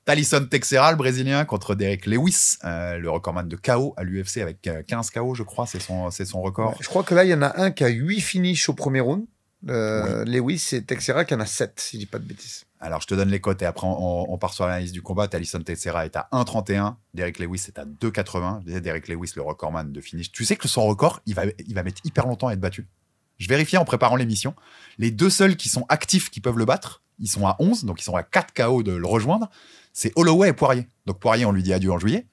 Talisson Teixeira, le Brésilien, contre Derek Lewis, le recordman de KO à l'UFC avec 15 KO, je crois, c'est son record. Ouais, je crois que là, il y en a un qui a 8 finishes au premier round. Lewis et Teixeira qui en a 7, si je dis pas de bêtises. Alors, je te donne les cotes et après, on part sur l'analyse du combat. Talisson Teixeira est à 1,31. Derek Lewis est à 2,80. Je disais Derek Lewis, le recordman de finish. Tu sais que son record, il va mettre hyper longtemps à être battu. Je vérifiais en préparant l'émission. Les deux seuls qui sont actifs qui peuvent le battre, ils sont à 11, donc ils sont à 4 KO de le rejoindre. C'est Holloway et Poirier. Donc Poirier, on lui dit adieu en juillet.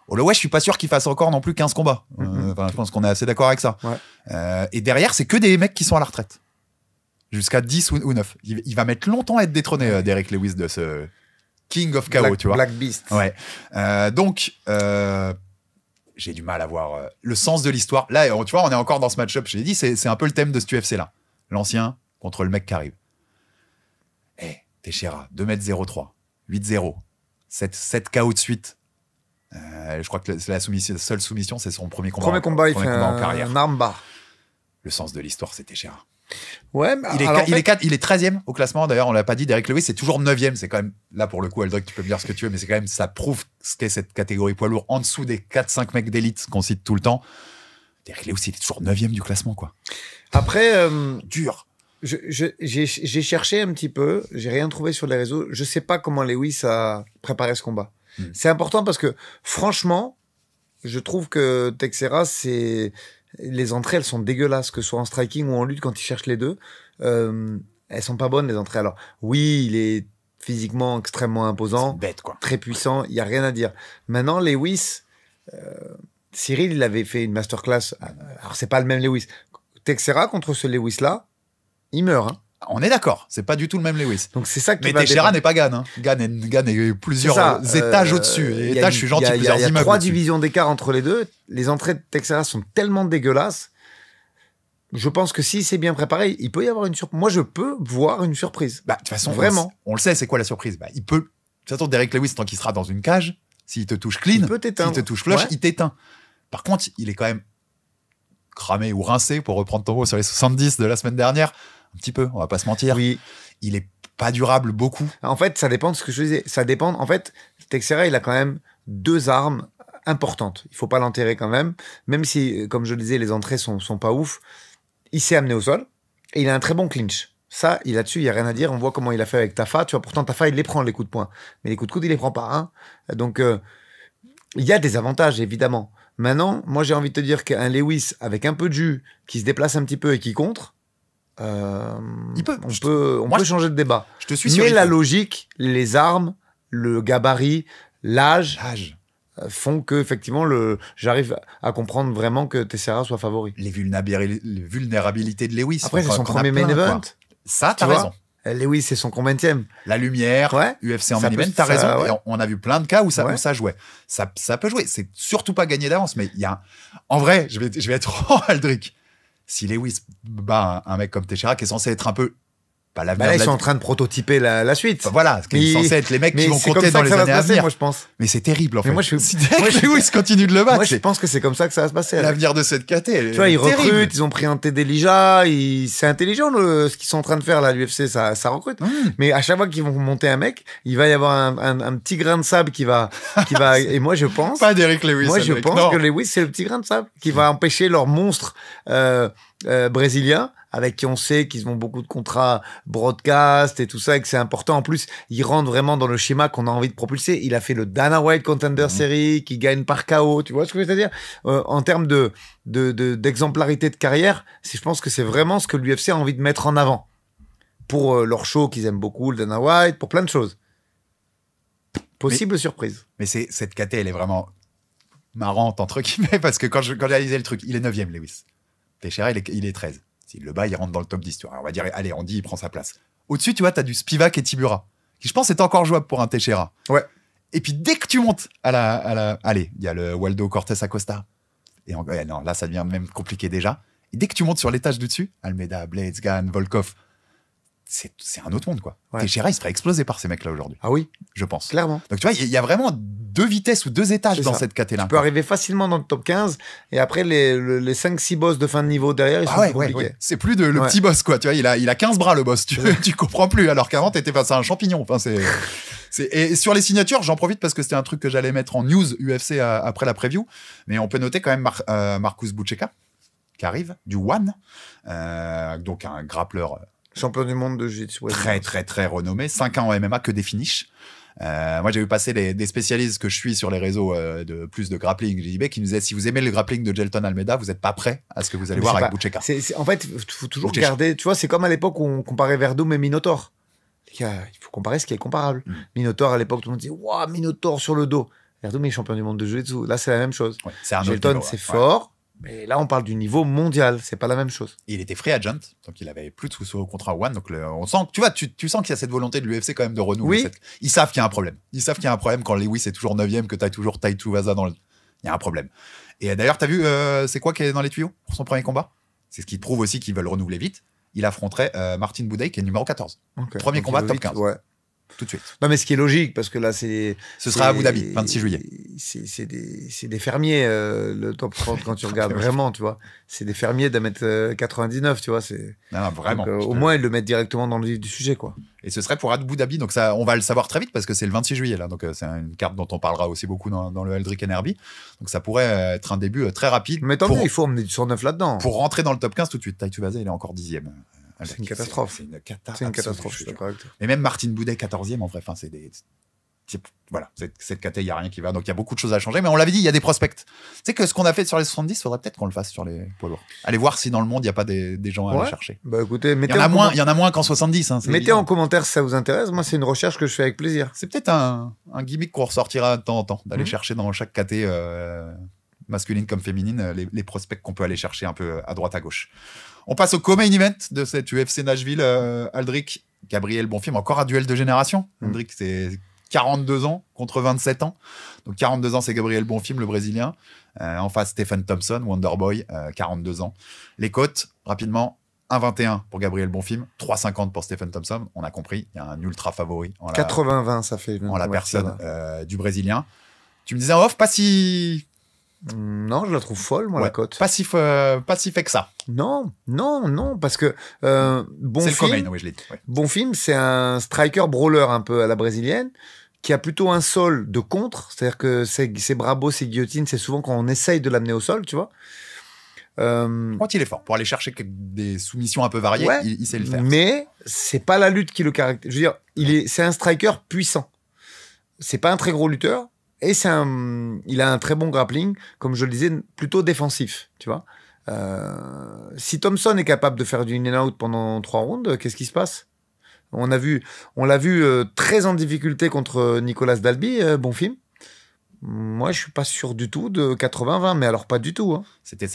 Holloway, je suis pas sûr qu'il fasse encore non plus 15 combats. Je pense qu'on est assez d'accord avec ça. Ouais. Et derrière, c'est que des mecs qui sont à la retraite. Jusqu'à 10 ou 9. Il va mettre longtemps à être détrôné, Derek Lewis, de ce King of KO, tu vois. Black Beast. Ouais. Donc, j'ai du mal à voir le sens de l'histoire. Là, tu vois, on est encore dans ce match-up. Je l'ai dit, c'est un peu le thème de ce UFC-là. L'ancien contre le mec qui arrive. Teixeira, 2m03, 8-0, 7 KO de suite. Je crois que c'est la seule soumission, c'est son premier combat. Il fait en carrière. Un armbar. Le sens de l'histoire, c'est Teixeira. Ouais, il est 13e au classement. D'ailleurs, on l'a pas dit. Derek Lewis, c'est toujours 9e. C'est quand même, là, pour le coup, Aldric, tu peux me dire ce que tu veux, mais c'est quand même, ça prouve ce qu'est cette catégorie poids lourd en dessous des 4-5 mecs d'élite qu'on cite tout le temps. Derek Lewis, il est toujours 9e du classement, quoi. Après, dur. J'ai cherché un petit peu. J'ai rien trouvé sur les réseaux. Je sais pas comment Lewis a préparé ce combat. C'est important parce que, franchement, je trouve que Teixeira, les entrées, elles sont dégueulasses, que ce soit en striking ou en lutte, quand ils cherchent les deux. Elles sont pas bonnes, les entrées. Alors, oui, il est physiquement extrêmement imposant. C'est bête, quoi. Très puissant, il y a rien à dire. Maintenant, Lewis, Cyril, il avait fait une masterclass. Alors, c'est pas le même Lewis. Teixeira contre ce Lewis-là, il meurt. Hein. On est d'accord, c'est pas du tout le même Lewis. Donc c'est ça qui mais va Teixeira n'est pas Gann. Hein. Gann est plusieurs étages au-dessus. Et étages, je suis gentil, plusieurs immeubles. Il y a 3 divisions d'écart entre les deux. Les entrées de Teixeira sont tellement dégueulasses. Je pense que si c'est bien préparé, il peut y avoir une surprise. Moi, je peux voir une surprise. Bah, de toute façon, vraiment. On le sait, c'est quoi la surprise? Bah, il peut. De toute façon, Derek Lewis, tant qu'il sera dans une cage, s'il te touche clean, s'il te touche flush, il t'éteint. Par contre, il est quand même cramé ou rincé, pour reprendre ton mot sur les 70 de la semaine dernière. Un petit peu, on va pas se mentir. Oui. Il est pas durable beaucoup. En fait, ça dépend de ce que je disais. Ça dépend. En fait, Teixeira, il a quand même 2 armes importantes. Il faut pas l'enterrer quand même. Même si, comme je le disais, les entrées sont pas ouf. Il s'est amené au sol. Et il a un très bon clinch. Ça, là-dessus, il y a rien à dire. On voit comment il a fait avec Tafa. Tu vois, pourtant, Tafa, il les prend, les coups de poing. Mais les coups de coude, il les prend pas. Hein. Donc, il y a des avantages, évidemment. Maintenant, moi, j'ai envie de te dire qu'un Lewis avec un peu de jus, qui se déplace un petit peu et qui contre, on peut changer de débat. Je te suis Mais la logique, les armes, le gabarit, l'âge font que effectivement j'arrive à comprendre vraiment que Teixeira soit favori. Les vulnérabilités de Lewis. Après, c'est son premier main event. Ça, t'as raison. Lewis, c'est son combienième? La lumière, UFC en main event, t'as raison. Et on a vu plein de cas où ça jouait. Ça peut jouer. C'est surtout pas gagné d'avance, mais il y a. En vrai, je vais être franc, Aldric. Si Lewis bat un mec comme Teixeira, qui est censé être un peu. Pas la là, ils sont en train de prototyper la suite. Enfin, voilà, ce qui est censé être les mecs qui vont compter dans les années à venir. Moi, je pense. Mais c'est terrible, en fait. Mais moi, si Lewis continue de le battre. Moi, je pense que c'est comme ça que ça va se passer. L'avenir de cette KT. Tu vois, ils recrutent, ils ont pris un Teddy Lija, c'est intelligent, ce qu'ils sont en train de faire, là, l'UFC, ça recrute. Mais à chaque fois qu'ils vont monter un mec, il va y avoir un petit grain de sable qui va, et moi, je pense. Pas Derek Lewis. Moi, je pense que Lewis, c'est le petit grain de sable qui va empêcher leur monstre, brésilien, avec qui on sait qu'ils ont beaucoup de contrats broadcast et tout ça, et que c'est important. En plus, il rentre vraiment dans le schéma qu'on a envie de propulser. Il a fait le Dana White Contender Series, qui gagne par KO. Tu vois ce que je veux dire? En termes d'exemplarité de carrière, je pense que c'est vraiment ce que l'UFC a envie de mettre en avant. Pour leur show qu'ils aiment beaucoup, le Dana White, pour plein de choses. Possible surprise. Mais cette KT, elle est vraiment marrante, entre guillemets, parce que quand j'ai analysé le truc, il est 9e, Lewis. Teixeira, il est 13. S'il le bat, il rentre dans le top 10. Tu vois. On va dire, allez, on dit, il prend sa place. Au-dessus, tu vois, t'as du Spivak et Tibura, qui je pense est encore jouable pour un Teixeira. Ouais. Et puis, dès que tu montes allez, il y a le Waldo Cortés Acosta. Et non, là, ça devient même compliqué déjà. Et dès que tu montes sur l'étage du dessus, Almeida, Blades, Gann, Volkov, c'est un autre monde, quoi. Ouais. Teixeira, il se ferait exploser par ces mecs-là aujourd'hui. Ah oui, je pense. Clairement. Donc, tu vois, il y a vraiment 2 vitesses ou 2 étages dans cette KT-là. Tu peux arriver facilement dans le top 15, et après, les 5-6 boss de fin de niveau derrière, ils sont plus compliqués. Ouais. C'est plus le petit boss, quoi. Tu vois, il a 15 bras, le boss. Tu comprends plus, alors qu'avant, t'étais face à un champignon. Enfin, et sur les signatures, j'en profite parce que c'était un truc que j'allais mettre en news UFC après la preview. Mais on peut noter quand même Marcus Buchecha, qui arrive, du One. Donc, un grappleur. Champion du monde de jiu-jitsu. Très, très, très renommé. 5 ans en MMA, que des finishes. Moi, j'ai vu passer des spécialistes que je suis sur les réseaux de grappling, JB, qui nous disaient, si vous aimez le grappling de Jelton Almeida, vous n'êtes pas prêt à ce que vous allez voir avec Buchecha. En fait, il faut toujours regarder. Tu vois, c'est comme à l'époque où on comparait Verdum et Minotaur. Il faut comparer ce qui est comparable. Minotaur, à l'époque, tout le monde disait, waouh, Minotaur sur le dos. Verdum est champion du monde de jiu-jitsu. Là, c'est la même chose. Ouais, Jelton, c'est fort. Mais là, on parle du niveau mondial, c'est pas la même chose. Il était free agent, donc il avait plus de sous contrat One. Donc on sent, tu vois, tu sens qu'il y a cette volonté de l'UFC quand même de renouveler. Oui. Ils savent qu'il y a un problème. Ils savent qu'il y a un problème quand Lewis est toujours 9e, que tu as toujours Tai Tuivasa dans le. Il y a un problème. Et d'ailleurs, tu as vu, c'est quoi qui est dans les tuyaux pour son premier combat? C'est ce qui prouve aussi qu'ils veulent renouveler vite. Il affronterait Martin Buday, qui est numéro 14. Okay. Premier combat, top 15. Ouais. Tout de suite. Non, mais ce qui est logique, parce que là, ce sera à Abu Dhabi, 26 juillet. C'est des fermiers, le top 30, quand tu regardes vraiment, tu vois. C'est des fermiers d'1m99, tu vois. Non, vraiment. Donc, au moins, ils le mettent directement dans le vif du sujet, quoi. Et ce serait pour Abu Dhabi, donc ça, on va le savoir très vite, parce que c'est le 26 juillet, là. Donc, c'est une carte dont on parlera aussi beaucoup dans le Aldric NRB. Donc, ça pourrait être un début très rapide. Mais tant mieux, il faut emmener du 109 là-dedans. Pour rentrer dans le top 15 tout de suite. Tai Tuivasa, il est encore 10e. C'est une catastrophe. C'est une catastrophe, je suis d'accord avec toi. Et même Martin Buday, 14e, en vrai, enfin, voilà, cette KT, il n'y a rien qui va. Donc, il y a beaucoup de choses à changer. Mais on l'avait dit, il y a des prospects. Tu sais que ce qu'on a fait sur les 70, il faudrait peut-être qu'on le fasse sur les poids lourds. Allez voir si dans le monde, il n'y a pas des gens à aller chercher. Bah, écoutez, il y en a moins qu'en 70. Hein, mettez en commentaire si ça vous intéresse. Moi, c'est une recherche que je fais avec plaisir. C'est peut-être un gimmick qu'on ressortira de temps en temps, d'aller chercher dans chaque KT masculine comme féminine, les prospects qu'on peut aller chercher un peu à droite à gauche. On passe au co-main event de cette UFC Nashville. Aldric, Gabriel Bonfim, encore un duel de génération. Aldric, c'est 42 ans contre 27 ans. Donc 42 ans, c'est Gabriel Bonfim, le Brésilien. En face, Stephen Thompson, Wonderboy, 42 ans. Les cotes, rapidement, 1,21 pour Gabriel Bonfim, 3,50 pour Stephen Thompson. On a compris, il y a un ultra favori. 80-20, ça fait. En la personne du Brésilien. Tu me disais en off, pas si... Non, je la trouve folle, moi, la cote. Pas si fait que ça. Non, parce que c'est le co-main, oui, je l'ai dit. Ouais. Bonfim, c'est un striker brawler un peu à la brésilienne, qui a plutôt un sol de contre, c'est-à-dire que ses brabos, ses guillotines, c'est souvent quand on essaye de l'amener au sol, tu vois. Quand il est fort, pour aller chercher des soumissions un peu variées, il sait le faire. Mais c'est pas la lutte qui le caractérise. Je veux dire, c'est un striker puissant. C'est pas un très gros lutteur. Et il a un très bon grappling, comme je le disais, plutôt défensif, tu vois. Si Thompson est capable de faire du in and out pendant 3 rounds, qu'est-ce qui se passe? On l'a vu très en difficulté contre Nicolas Dalby, Bonfim. Moi, je suis pas sûr du tout de 80-20, mais alors pas du tout. Hein. C'était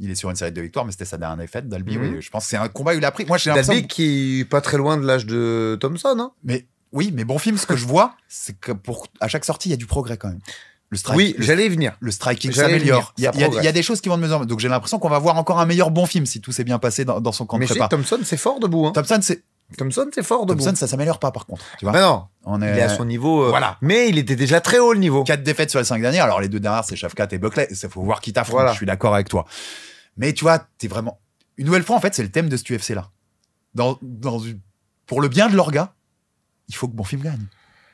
il est sur une série de victoires, mais c'était sa dernière défaite, Dalby. Oui, je pense que c'est un combat où il a pris. Moi, j'ai l'impression Dalby qui est pas très loin de l'âge de Thompson, hein. Mais oui, mais Bonfim, ce que je vois, c'est que à chaque sortie, il y a du progrès quand même. J'allais y venir. Le striking s'améliore. Il y a des choses qui vont de mesure. Donc j'ai l'impression qu'on va voir encore un meilleur Bonfim si tout s'est bien passé dans son camp de prépa. Mais Thompson, c'est fort debout. Hein. Thompson, c'est fort debout. Thompson, ça s'améliore pas par contre. Tu vois. Ben non. Il est à son niveau. Voilà. Mais il était déjà très haut le niveau. 4 défaites sur les 5 dernières. Alors les 2 dernières, c'est Shafkat et Buckley. Il faut voir qui t'affronte. Voilà. Je suis d'accord avec toi. Mais tu vois, t'es vraiment. Une nouvelle fois, en fait, c'est le thème de ce UFC là. Pour le bien de l'orga, il faut que Bonfim gagne.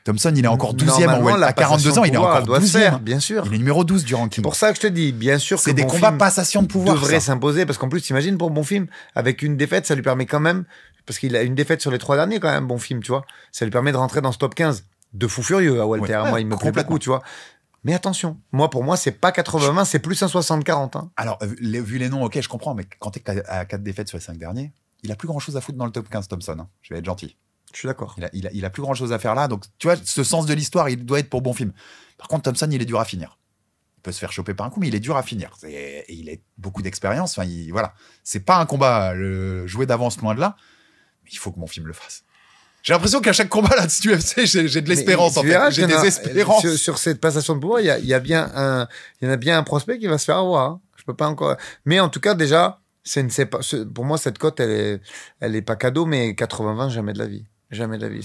Thompson, il est encore 12e à 42 ans, il est encore 12e. Bien sûr. Il est numéro 12 du ranking. C'est pour ça que je te dis, bien sûr que c'est des combats passation de pouvoir. Devrait s'imposer, parce qu'en plus, t'imagines pour Bonfim, avec une défaite, ça lui permet quand même, parce qu'il a une défaite sur les 3 derniers quand même, Bonfim, tu vois, ça lui permet de rentrer dans ce top 15 de fou furieux à Walter. Moi, il me plaît beaucoup, tu vois. Mais attention, pour moi, c'est pas 80-20, c'est plus un 60-40. Hein. Alors, vu les noms, ok, je comprends, mais quand t'es à 4 défaites sur les 5 derniers, il a plus grand chose à foutre dans le top 15, Thompson. Hein. Je vais être gentil. Je suis d'accord. Il a plus grand chose à faire là. Donc, tu vois, ce sens de l'histoire, il doit être pour Bonfim. Par contre, Thompson, il est dur à finir. Il peut se faire choper par un coup, mais il est dur à finir. Et il a beaucoup d'expérience. Enfin, voilà. C'est pas un combat joué d'avance loin de là, mais il faut que Bonfim le fasse. J'ai l'impression qu'à chaque combat là de cette UFC, j'ai de l'espérance en fait. J'ai des espérances. Sur cette passation de pouvoir, il y en a bien un prospect qui va se faire avoir. Hein. Je peux pas encore. Mais en tout cas, déjà, pour moi, cette cote, elle est pas cadeau, mais 80-20, jamais de la vie. Jamais de la vie.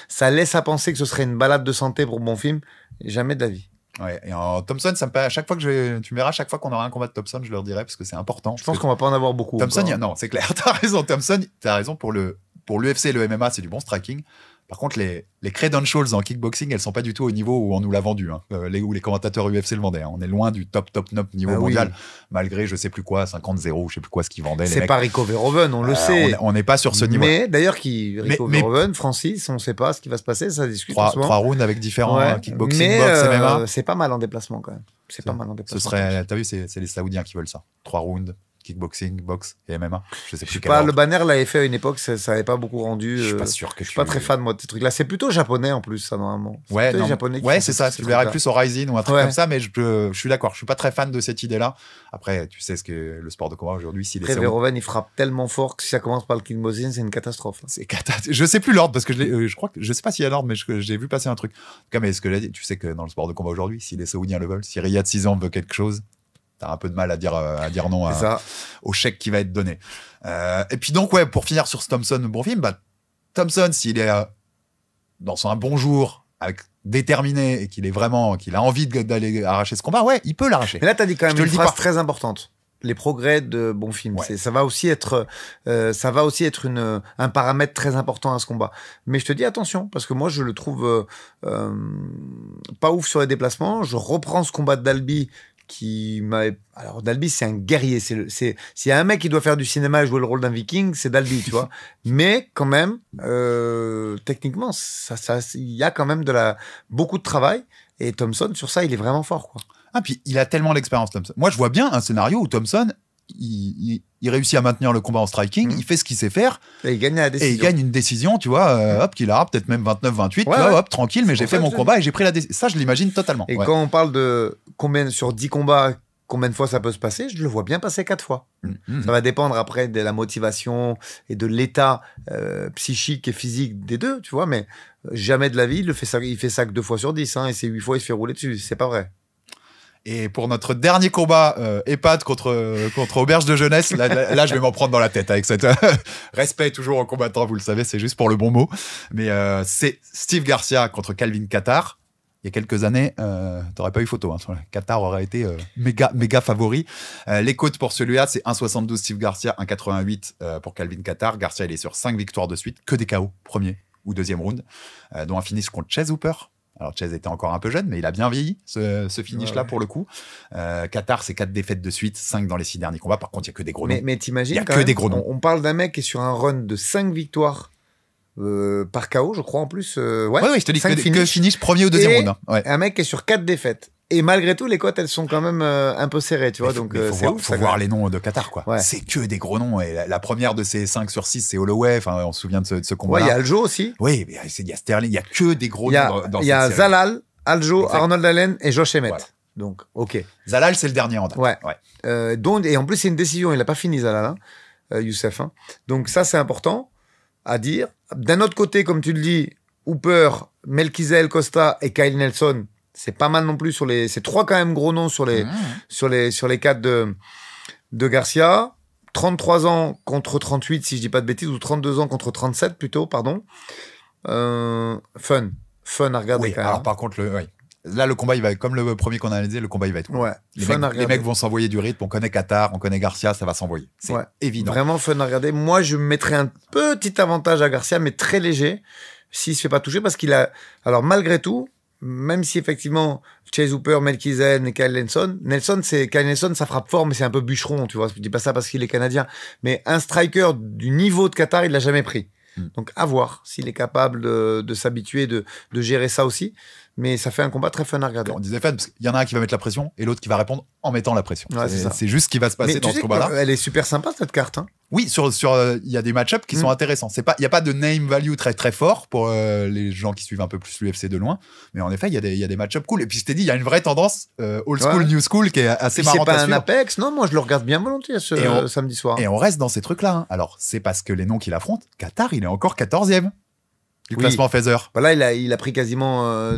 Ça laisse à penser que ce serait une balade de santé pour Bonfim. Jamais de la vie. Ouais. Et en Thompson, ça me paraît, à chaque fois que tu me verras, chaque fois qu'on aura un combat de Thompson, je leur dirai parce que c'est important. Je pense qu'on va pas en avoir beaucoup. Thompson, non, c'est clair. T'as raison, Thompson. T'as raison pour l'UFC et le MMA, c'est du bon striking. Par contre, les credentials en kickboxing, elles sont pas du tout au niveau où on nous l'a vendu, hein, où les commentateurs UFC le vendaient. Hein. On est loin du top niveau mondial, malgré je sais plus quoi, 50-0, je sais plus quoi ce qu'ils vendaient. C'est pas Rico Verhoeven, on le sait. On n'est pas sur ce niveau. Mais d'ailleurs, Rico Verhoeven, Francis, on sait pas ce qui va se passer, ça discute. 3 rounds avec différents kickboxing, boxe, MMA. C'est pas mal en déplacement quand même. C'est pas mal en déplacement. T'as vu, c'est les Saoudiens qui veulent ça. 3 rounds. Kickboxing, boxe et MMA. Je sais plus le banner l'avait fait à une époque, ça avait pas beaucoup rendu. Je suis pas sûr que je suis pas très fan moi de ces trucs-là. C'est plutôt japonais en plus, ça normalement. C'est ça. Tu le verrais plus au Rising ou un truc comme ça, mais je suis d'accord. Je suis pas très fan de cette idée-là. Après, tu sais ce que le sport de combat aujourd'hui. Verhoeven, il frappe tellement fort que si ça commence par le kickboxing, c'est une catastrophe. Je sais plus l'ordre parce que je crois que je sais pas s'il y a l'ordre, mais j'ai vu passer un truc. En tout cas, mais ce que j'ai dit, tu sais que dans le sport de combat aujourd'hui, si les Saoudiens le veulent, si Riyad Season veut quelque chose. T'as un peu de mal à dire non au chèque qui va être donné. Et puis donc, pour finir sur ce Thompson-Bonfim, Thompson, s'il est dans un bon jour, déterminé, et qu'il a envie d'aller arracher ce combat, il peut l'arracher. Mais là, t'as dit quand même une phrase très importante. Les progrès de Bonfim. Ça va aussi être un paramètre très important à ce combat. Mais je te dis attention, parce que moi, je le trouve pas ouf sur les déplacements. Je reprends ce combat de Dalby, alors Dalby, c'est un guerrier. S'il y a un mec qui doit faire du cinéma et jouer le rôle d'un viking, c'est Dalby, tu vois. Mais quand même, techniquement, il y a quand même beaucoup de travail. Et Thompson, sur ça, il est vraiment fort, quoi. Ah, puis il a tellement d'expérience, Thompson. Moi, je vois bien un scénario où Thompson, il réussit à maintenir le combat en striking, il fait ce qu'il sait faire. Et il gagne la décision. Et il gagne une décision, tu vois, hop, qu'il aura peut-être même 29-28, tu vois, hop, tranquille, mais j'ai fait mon combat et j'ai pris la décision. Ça, je l'imagine totalement. Et quand on parle de sur 10 combats, combien de fois ça peut se passer, je le vois bien passer 4 fois. Ça va dépendre après de la motivation et de l'état psychique et physique des deux, tu vois, mais jamais de la vie, il fait ça que 2 fois sur 10, hein, et c'est 8 fois, il se fait rouler dessus. C'est pas vrai. Et pour notre dernier combat, EHPAD contre Auberge de Jeunesse, là, je vais m'en prendre dans la tête avec cette respect toujours aux combattants, vous le savez, c'est juste pour le bon mot. Mais c'est Steve Garcia contre Calvin Kattar. Il y a quelques années, t'aurais pas eu photo. Hein. Kattar aurait été méga favori. Les cotes pour celui-là, c'est 1,72 Steve Garcia, 1,88 pour Calvin Kattar. Garcia, il est sur 5 victoires de suite, que des KO, premier ou deuxième round, dont un finish contre Chase Hooper. Alors, Chase était encore un peu jeune, mais il a bien vieilli, ce finish-là, pour le coup. Kattar, c'est 4 défaites de suite, 5 dans les 6 derniers combats. Par contre, il n'y a que des gros noms. Mais t'imagines, il n'y a que des gros noms. On parle d'un mec qui est sur un run de 5 victoires par KO, je crois, en plus. Ouais, je te dis que finish premier ou deuxième round. Hein. Ouais. Un mec qui est sur 4 défaites. Et malgré tout, les cotes, elles sont quand même un peu serrées, tu vois. Donc, faut voir les noms de Kattar, quoi. Ouais. C'est que des gros noms. Et la première de ces 5 sur 6, c'est Holloway. Enfin, on se souvient de ce combat-là. Ouais, il y a Aljo aussi. Oui, mais il y a Sterling. Il y a que des gros noms dans cette série. Il y a Zalal, Aljo, Arnold Allen et Josh Emmett. Voilà. Donc, ok. Zalal, c'est le dernier en date. Ouais. Et en plus, c'est une décision. Il n'a pas fini, Zalal, Youssef. Hein. Donc, ça, c'est important à dire. D'un autre côté, comme tu le dis, Hooper, Melquizel, Costa et Kyle Nelson, c'est pas mal non plus c'est 3 quand même gros noms sur les 4 de Garcia. 33 ans contre 38, si je dis pas de bêtises, ou 32 ans contre 37 plutôt, pardon. Fun à regarder quand même. Alors par contre, là le combat il va être comme le premier qu'on a analysé, le combat il va être cool. Ouais, les mecs vont s'envoyer du rythme, on connaît Kattar, on connaît Garcia, ça va s'envoyer. C'est évident. Vraiment fun à regarder. Moi je mettrais un petit avantage à Garcia, mais très léger, s'il se fait pas toucher, parce qu'il a, alors malgré tout, même si effectivement Chase Hooper, Melquizel et Kyle Nelson, ça frappe fort, mais c'est un peu bûcheron, tu vois. Je dis pas ça parce qu'il est canadien, mais un striker du niveau de Kattar, il l'a jamais pris. Donc à voir s'il est capable de s'habituer, de gérer ça aussi. Mais ça fait un combat très fun à regarder. On disait fun, parce qu'il y en a un qui va mettre la pression et l'autre qui va répondre en mettant la pression. Ouais, c'est juste ce qui va se passer dans ce combat-là. Elle est super sympa cette carte. Hein. Oui, il y a des match-ups qui sont intéressants. Il n'y a pas de name value très très fort pour les gens qui suivent un peu plus l'UFC de loin. Mais en effet, il y a des match-ups cool. Et puis je t'ai dit, il y a une vraie tendance old school, new school qui est assez marrante à suivre. C'est pas un Apex, non? Moi, je le regarde bien volontiers samedi soir. Et on reste dans ces trucs-là. Hein. Alors, c'est parce que les noms qu'il affronte, Kattar, il est encore 14e. Du classement Feather. Là, il a pris quasiment.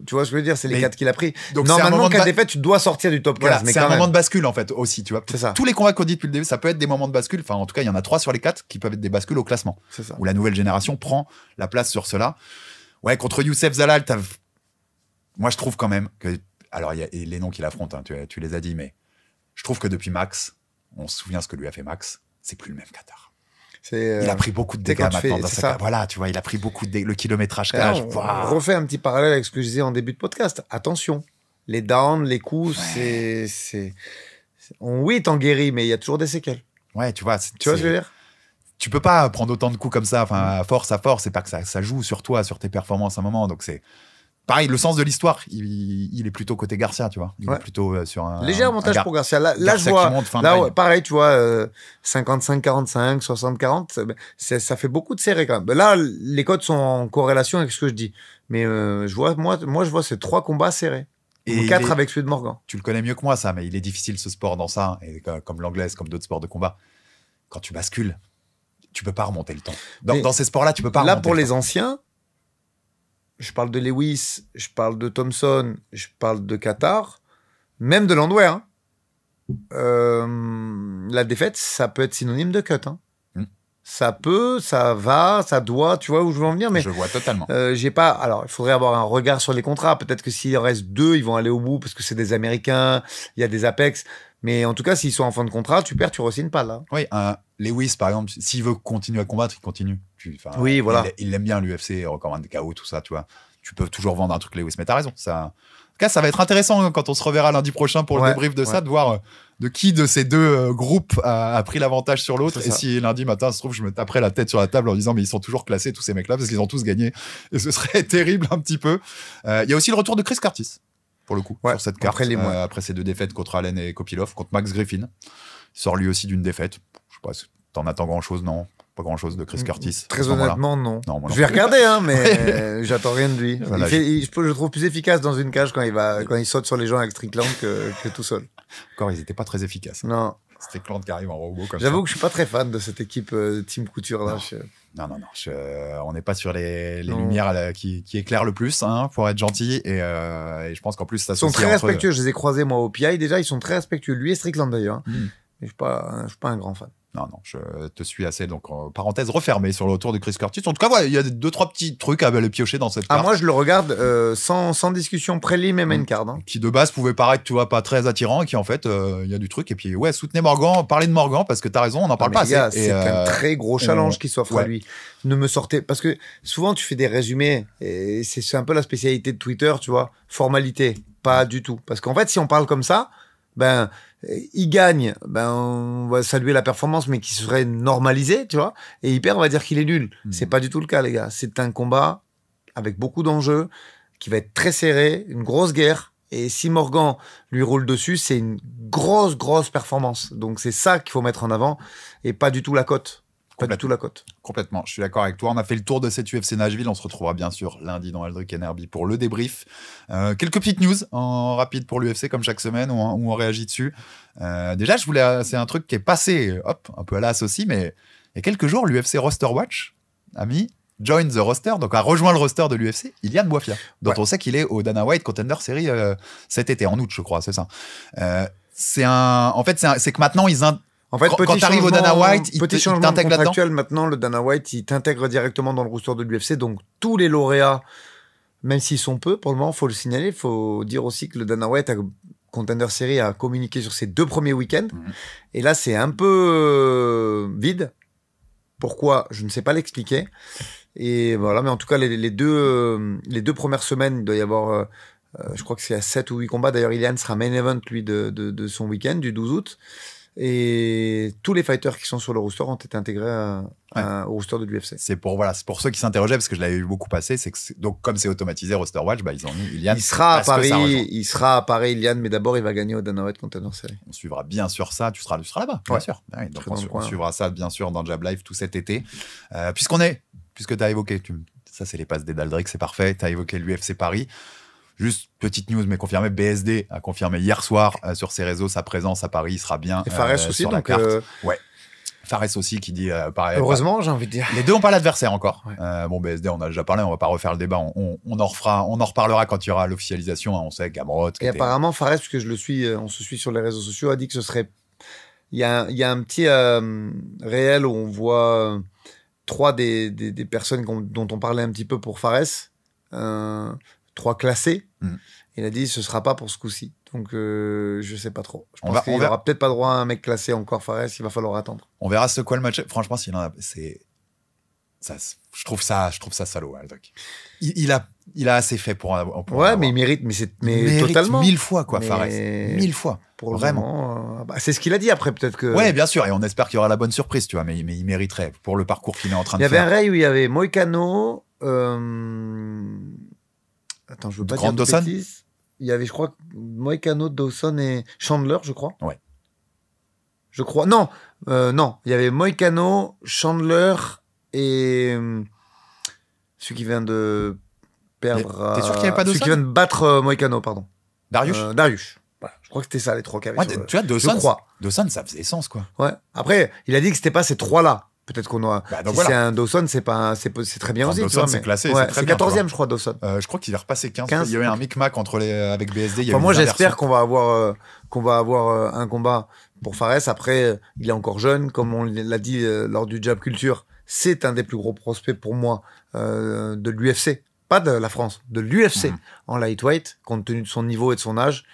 Tu vois ce que je veux dire? C'est les 4 qu'il a pris. Donc, normalement, 4 défaites, tu dois sortir du top 15. Voilà, c'est un moment de bascule, en fait, aussi. Tu vois. C'est ça. Tous les combats qu'on dit depuis le début, ça peut être des moments de bascule. Enfin, en tout cas, il y en a 3 sur les 4 qui peuvent être des bascules au classement. C'est ça. Où la nouvelle génération prend la place sur cela. Ouais, contre Youssef Zalal, moi, je trouve quand même que. Alors, il y a les noms qu'il affronte, hein, tu les as dit, mais je trouve que depuis Max, on se souvient ce que lui a fait Max, c'est plus le même Kattar. Il a pris beaucoup de dégâts maintenant dans sa carrière. Voilà, tu vois, il a pris beaucoup de le kilométrage qu'il a. On refait un petit parallèle avec ce que je disais en début de podcast. Attention, les downs, les coups, oui, t'en guéris, mais il y a toujours des séquelles. Ouais, tu vois. Tu vois ce que je veux dire? Tu peux pas prendre autant de coups comme ça, enfin, à force, c'est pas que ça joue sur toi, sur tes performances à un moment. Donc c'est pareil, le sens de l'histoire, il est plutôt côté Garcia, tu vois. Il est plutôt sur un léger avantage pour Garcia. Là je vois, pareil, tu vois, 55-45, 60-40, ça fait beaucoup de serrés quand même. Là, les codes sont en corrélation avec ce que je dis. Mais je vois ces 3 combats serrés. Et 4 avec celui de Morgan. Tu le connais mieux que moi, ça, mais il est difficile ce sport dans ça, et comme l'anglaise, comme d'autres sports de combat. Quand tu bascules, tu peux pas remonter le temps. Dans ces sports-là, tu peux pas remonter le temps. Là, pour les anciens, je parle de Lewis, je parle de Thompson, je parle de Kattar, même de Landwehr. Hein. La défaite, ça peut être synonyme de cut. Hein. Ça peut, ça va, ça doit, tu vois où je veux en venir. Mais je vois totalement. J'ai pas. Alors, il faudrait avoir un regard sur les contrats. Peut-être que s'il en reste 2, ils vont aller au bout parce que c'est des Américains, il y a des Apex. Mais en tout cas, s'ils sont en fin de contrat, tu perds, tu re-signes pas là. Oui, Lewis, par exemple, s'il veut continuer à combattre, il continue. Oui, voilà. Il aime bien l'UFC, recommande des KO, tout ça, tu vois. Tu peux toujours vendre un truc Lewis, mais t'as raison. En tout cas, ça va être intéressant quand on se reverra lundi prochain pour le débrief de ça, de voir de qui de ces deux groupes a pris l'avantage sur l'autre. Et si lundi matin, ça se trouve, je me taperai la tête sur la table en disant, mais ils sont toujours classés, tous ces mecs-là, parce qu'ils ont tous gagné. Et ce serait terrible un petit peu. Il y a aussi le retour de Chris Curtis, pour le coup, sur cette carte. Après ces 2 défaites contre Allen et Kopilov, contre Max Griffin. sort lui aussi d'une défaite. Je sais pas, t'en attends grand-chose, non? Pas grand-chose de Chris Curtis. Très honnêtement, non. Non, je vais regarder, hein, mais j'attends rien de lui. Voilà, je le trouve plus efficace dans une cage quand il saute sur les gens avec Strickland que tout seul. Encore, ils étaient pas très efficaces. Non. Strickland qui arrive en robot comme ça. J'avoue que je suis pas très fan de cette équipe Team Couture là. Non. On n'est pas sur les lumières qui éclairent le plus, hein, pour être gentil. Et je pense qu'en plus, ça ils sont très respectueux. Je les ai croisés moi au PI déjà. Ils sont très respectueux. Lui et Strickland d'ailleurs. Mais je suis pas un grand fan. Non, je te suis assez. Donc, parenthèse refermée sur le retour de Chris Curtis. En tout cas, voilà, il y a 2-3 petits trucs à aller piocher dans cette carte. Moi, je le regarde sans discussion prélim et main card. Hein. Qui, de base, pouvait paraître, tu vois, pas très attirant. Et qui, en fait, il y a du truc. Et puis, ouais, soutenez Morgan. Parlez de Morgan parce que t'as raison, on n'en parle pas assez. C'est un très gros challenge qui s'offre à lui. Ne me sortez... Parce que souvent, tu fais des résumés. Et c'est un peu la spécialité de Twitter, tu vois. Formalité. Pas du tout. Parce qu'en fait, si on parle comme ça, il gagne, on va saluer la performance, mais qui serait normalisée, tu vois. Et il perd, on va dire qu'il est nul. C'est pas du tout le cas, les gars. C'est un combat avec beaucoup d'enjeux, qui va être très serré, une grosse guerre. Et si Morgan lui roule dessus, c'est une grosse performance. Donc c'est ça qu'il faut mettre en avant, et pas du tout la cote. Pas du tout la cote. Complètement, je suis d'accord avec toi. On a fait le tour de cette UFC Nashville. On se retrouvera bien sûr lundi dans Aldrick & Herbie pour le débrief. Quelques petites news en rapide pour l'UFC comme chaque semaine où on réagit dessus. Déjà, c'est un truc qui est passé, un peu à l'as aussi, mais il y a quelques jours, l'UFC Roster Watch a mis Join the Roster, donc a rejoint le roster de l'UFC, Ilian Boifia, dont on sait qu'il est au Dana White Contender Series cet été, en août, je crois, c'est ça. C'est que maintenant, en fait, quand tu arrives au Dana White, il t'intègre là-dedans. Maintenant, le Dana White, il t'intègre directement dans le roster de l'UFC. Donc, tous les lauréats, même s'ils sont peu, pour le moment, il faut le signaler. Il faut dire aussi que le Dana White Contender Series a communiqué sur ses 2 premiers week-ends. Et là, c'est un peu vide. Pourquoi? Je ne sais pas l'expliquer. Et voilà, mais en tout cas, les deux premières semaines, il doit y avoir... je crois que c'est à 7 ou 8 combats. D'ailleurs, Ilian sera main event, lui, de son week-end, du 12 août. Et tous les fighters qui sont sur le roster ont été intégrés au roster de l'UFC. C'est pour ceux qui s'interrogeaient, parce que je l'avais vu beaucoup passer. Donc, comme c'est automatisé Roster Watch, ils ont mis Ilian. Il sera à Paris, Ilian, mais d'abord, il va gagner au Dana White Contender Series. On suivra bien sûr ça. Tu seras là-bas, bien sûr. Ouais, donc, on suivra ça, bien sûr, dans Jab Live tout cet été. Puisque tu as évoqué, ça, c'est les passes des Daldrick, c'est parfait. Tu as évoqué l'UFC Paris. Juste petite news, mais confirmé, BSD a confirmé hier soir sur ses réseaux sa présence à Paris. Il sera bien et Fares aussi, sur la carte. Ouais. Fares aussi qui dit pareil. Heureusement, j'ai envie de dire. Les deux n'ont pas l'adversaire encore. Ouais. BSD, on a déjà parlé, on va pas refaire le débat. On en reparlera quand il y aura l'officialisation. On sait Gamrot. Et apparemment, Fares, puisque je le suis, on se suit sur les réseaux sociaux, a dit que ce serait. Il y a un petit réel où on voit 3 des personnes dont on parlait un petit peu pour Fares. 3 classés. Il a dit ce sera pas pour ce coup-ci. Donc je sais pas trop. Je pense qu'il aura peut-être pas droit à un mec classé encore Fares, il va falloir attendre. On verra ce quoi le match. Franchement, s'il en a, je trouve ça salaud. Hein, il a assez fait pour ouais, mais il mérite, mais totalement 1000 fois quoi, Fares. 1000 fois. Pour vraiment. C'est ce qu'il a dit après, peut-être que. Ouais, bien sûr, et on espère qu'il y aura la bonne surprise, tu vois. Mais il mériterait pour le parcours qu'il est en train de faire. Il y avait un rail où il y avait Moïcano. Attends, je veux pas dire de bêtises. Il y avait, je crois, Moïcano, Dawson et Chandler, je crois. Ouais. Je crois. Non. Il y avait Moïcano, Chandler et celui qui vient de perdre. T'es sûr qu'il n'y avait pas Dawson? Celui qui vient de battre Moïcano, pardon. Darius. Voilà. Je crois que c'était ça, les 3 qui avaient. Ouais, tu vois, Dawson, ça faisait sens, quoi. Ouais. Après, il a dit que c'était pas ces 3-là. Peut-être qu'on aura. C'est un Dawson, c'est très bien aussi. Dawson, c'est classé. Ouais, c'est 14e, je crois, Dawson. Je crois qu'il est repassé 15. Il y a eu un micmac avec BSD. Moi, j'espère qu'on va avoir un combat pour Fares. Après, il est encore jeune. Comme on l'a dit lors du Jab Culture, c'est un des plus gros prospects pour moi de l'UFC. Pas de la France, de l'UFC en lightweight, compte tenu de son niveau et de son âge.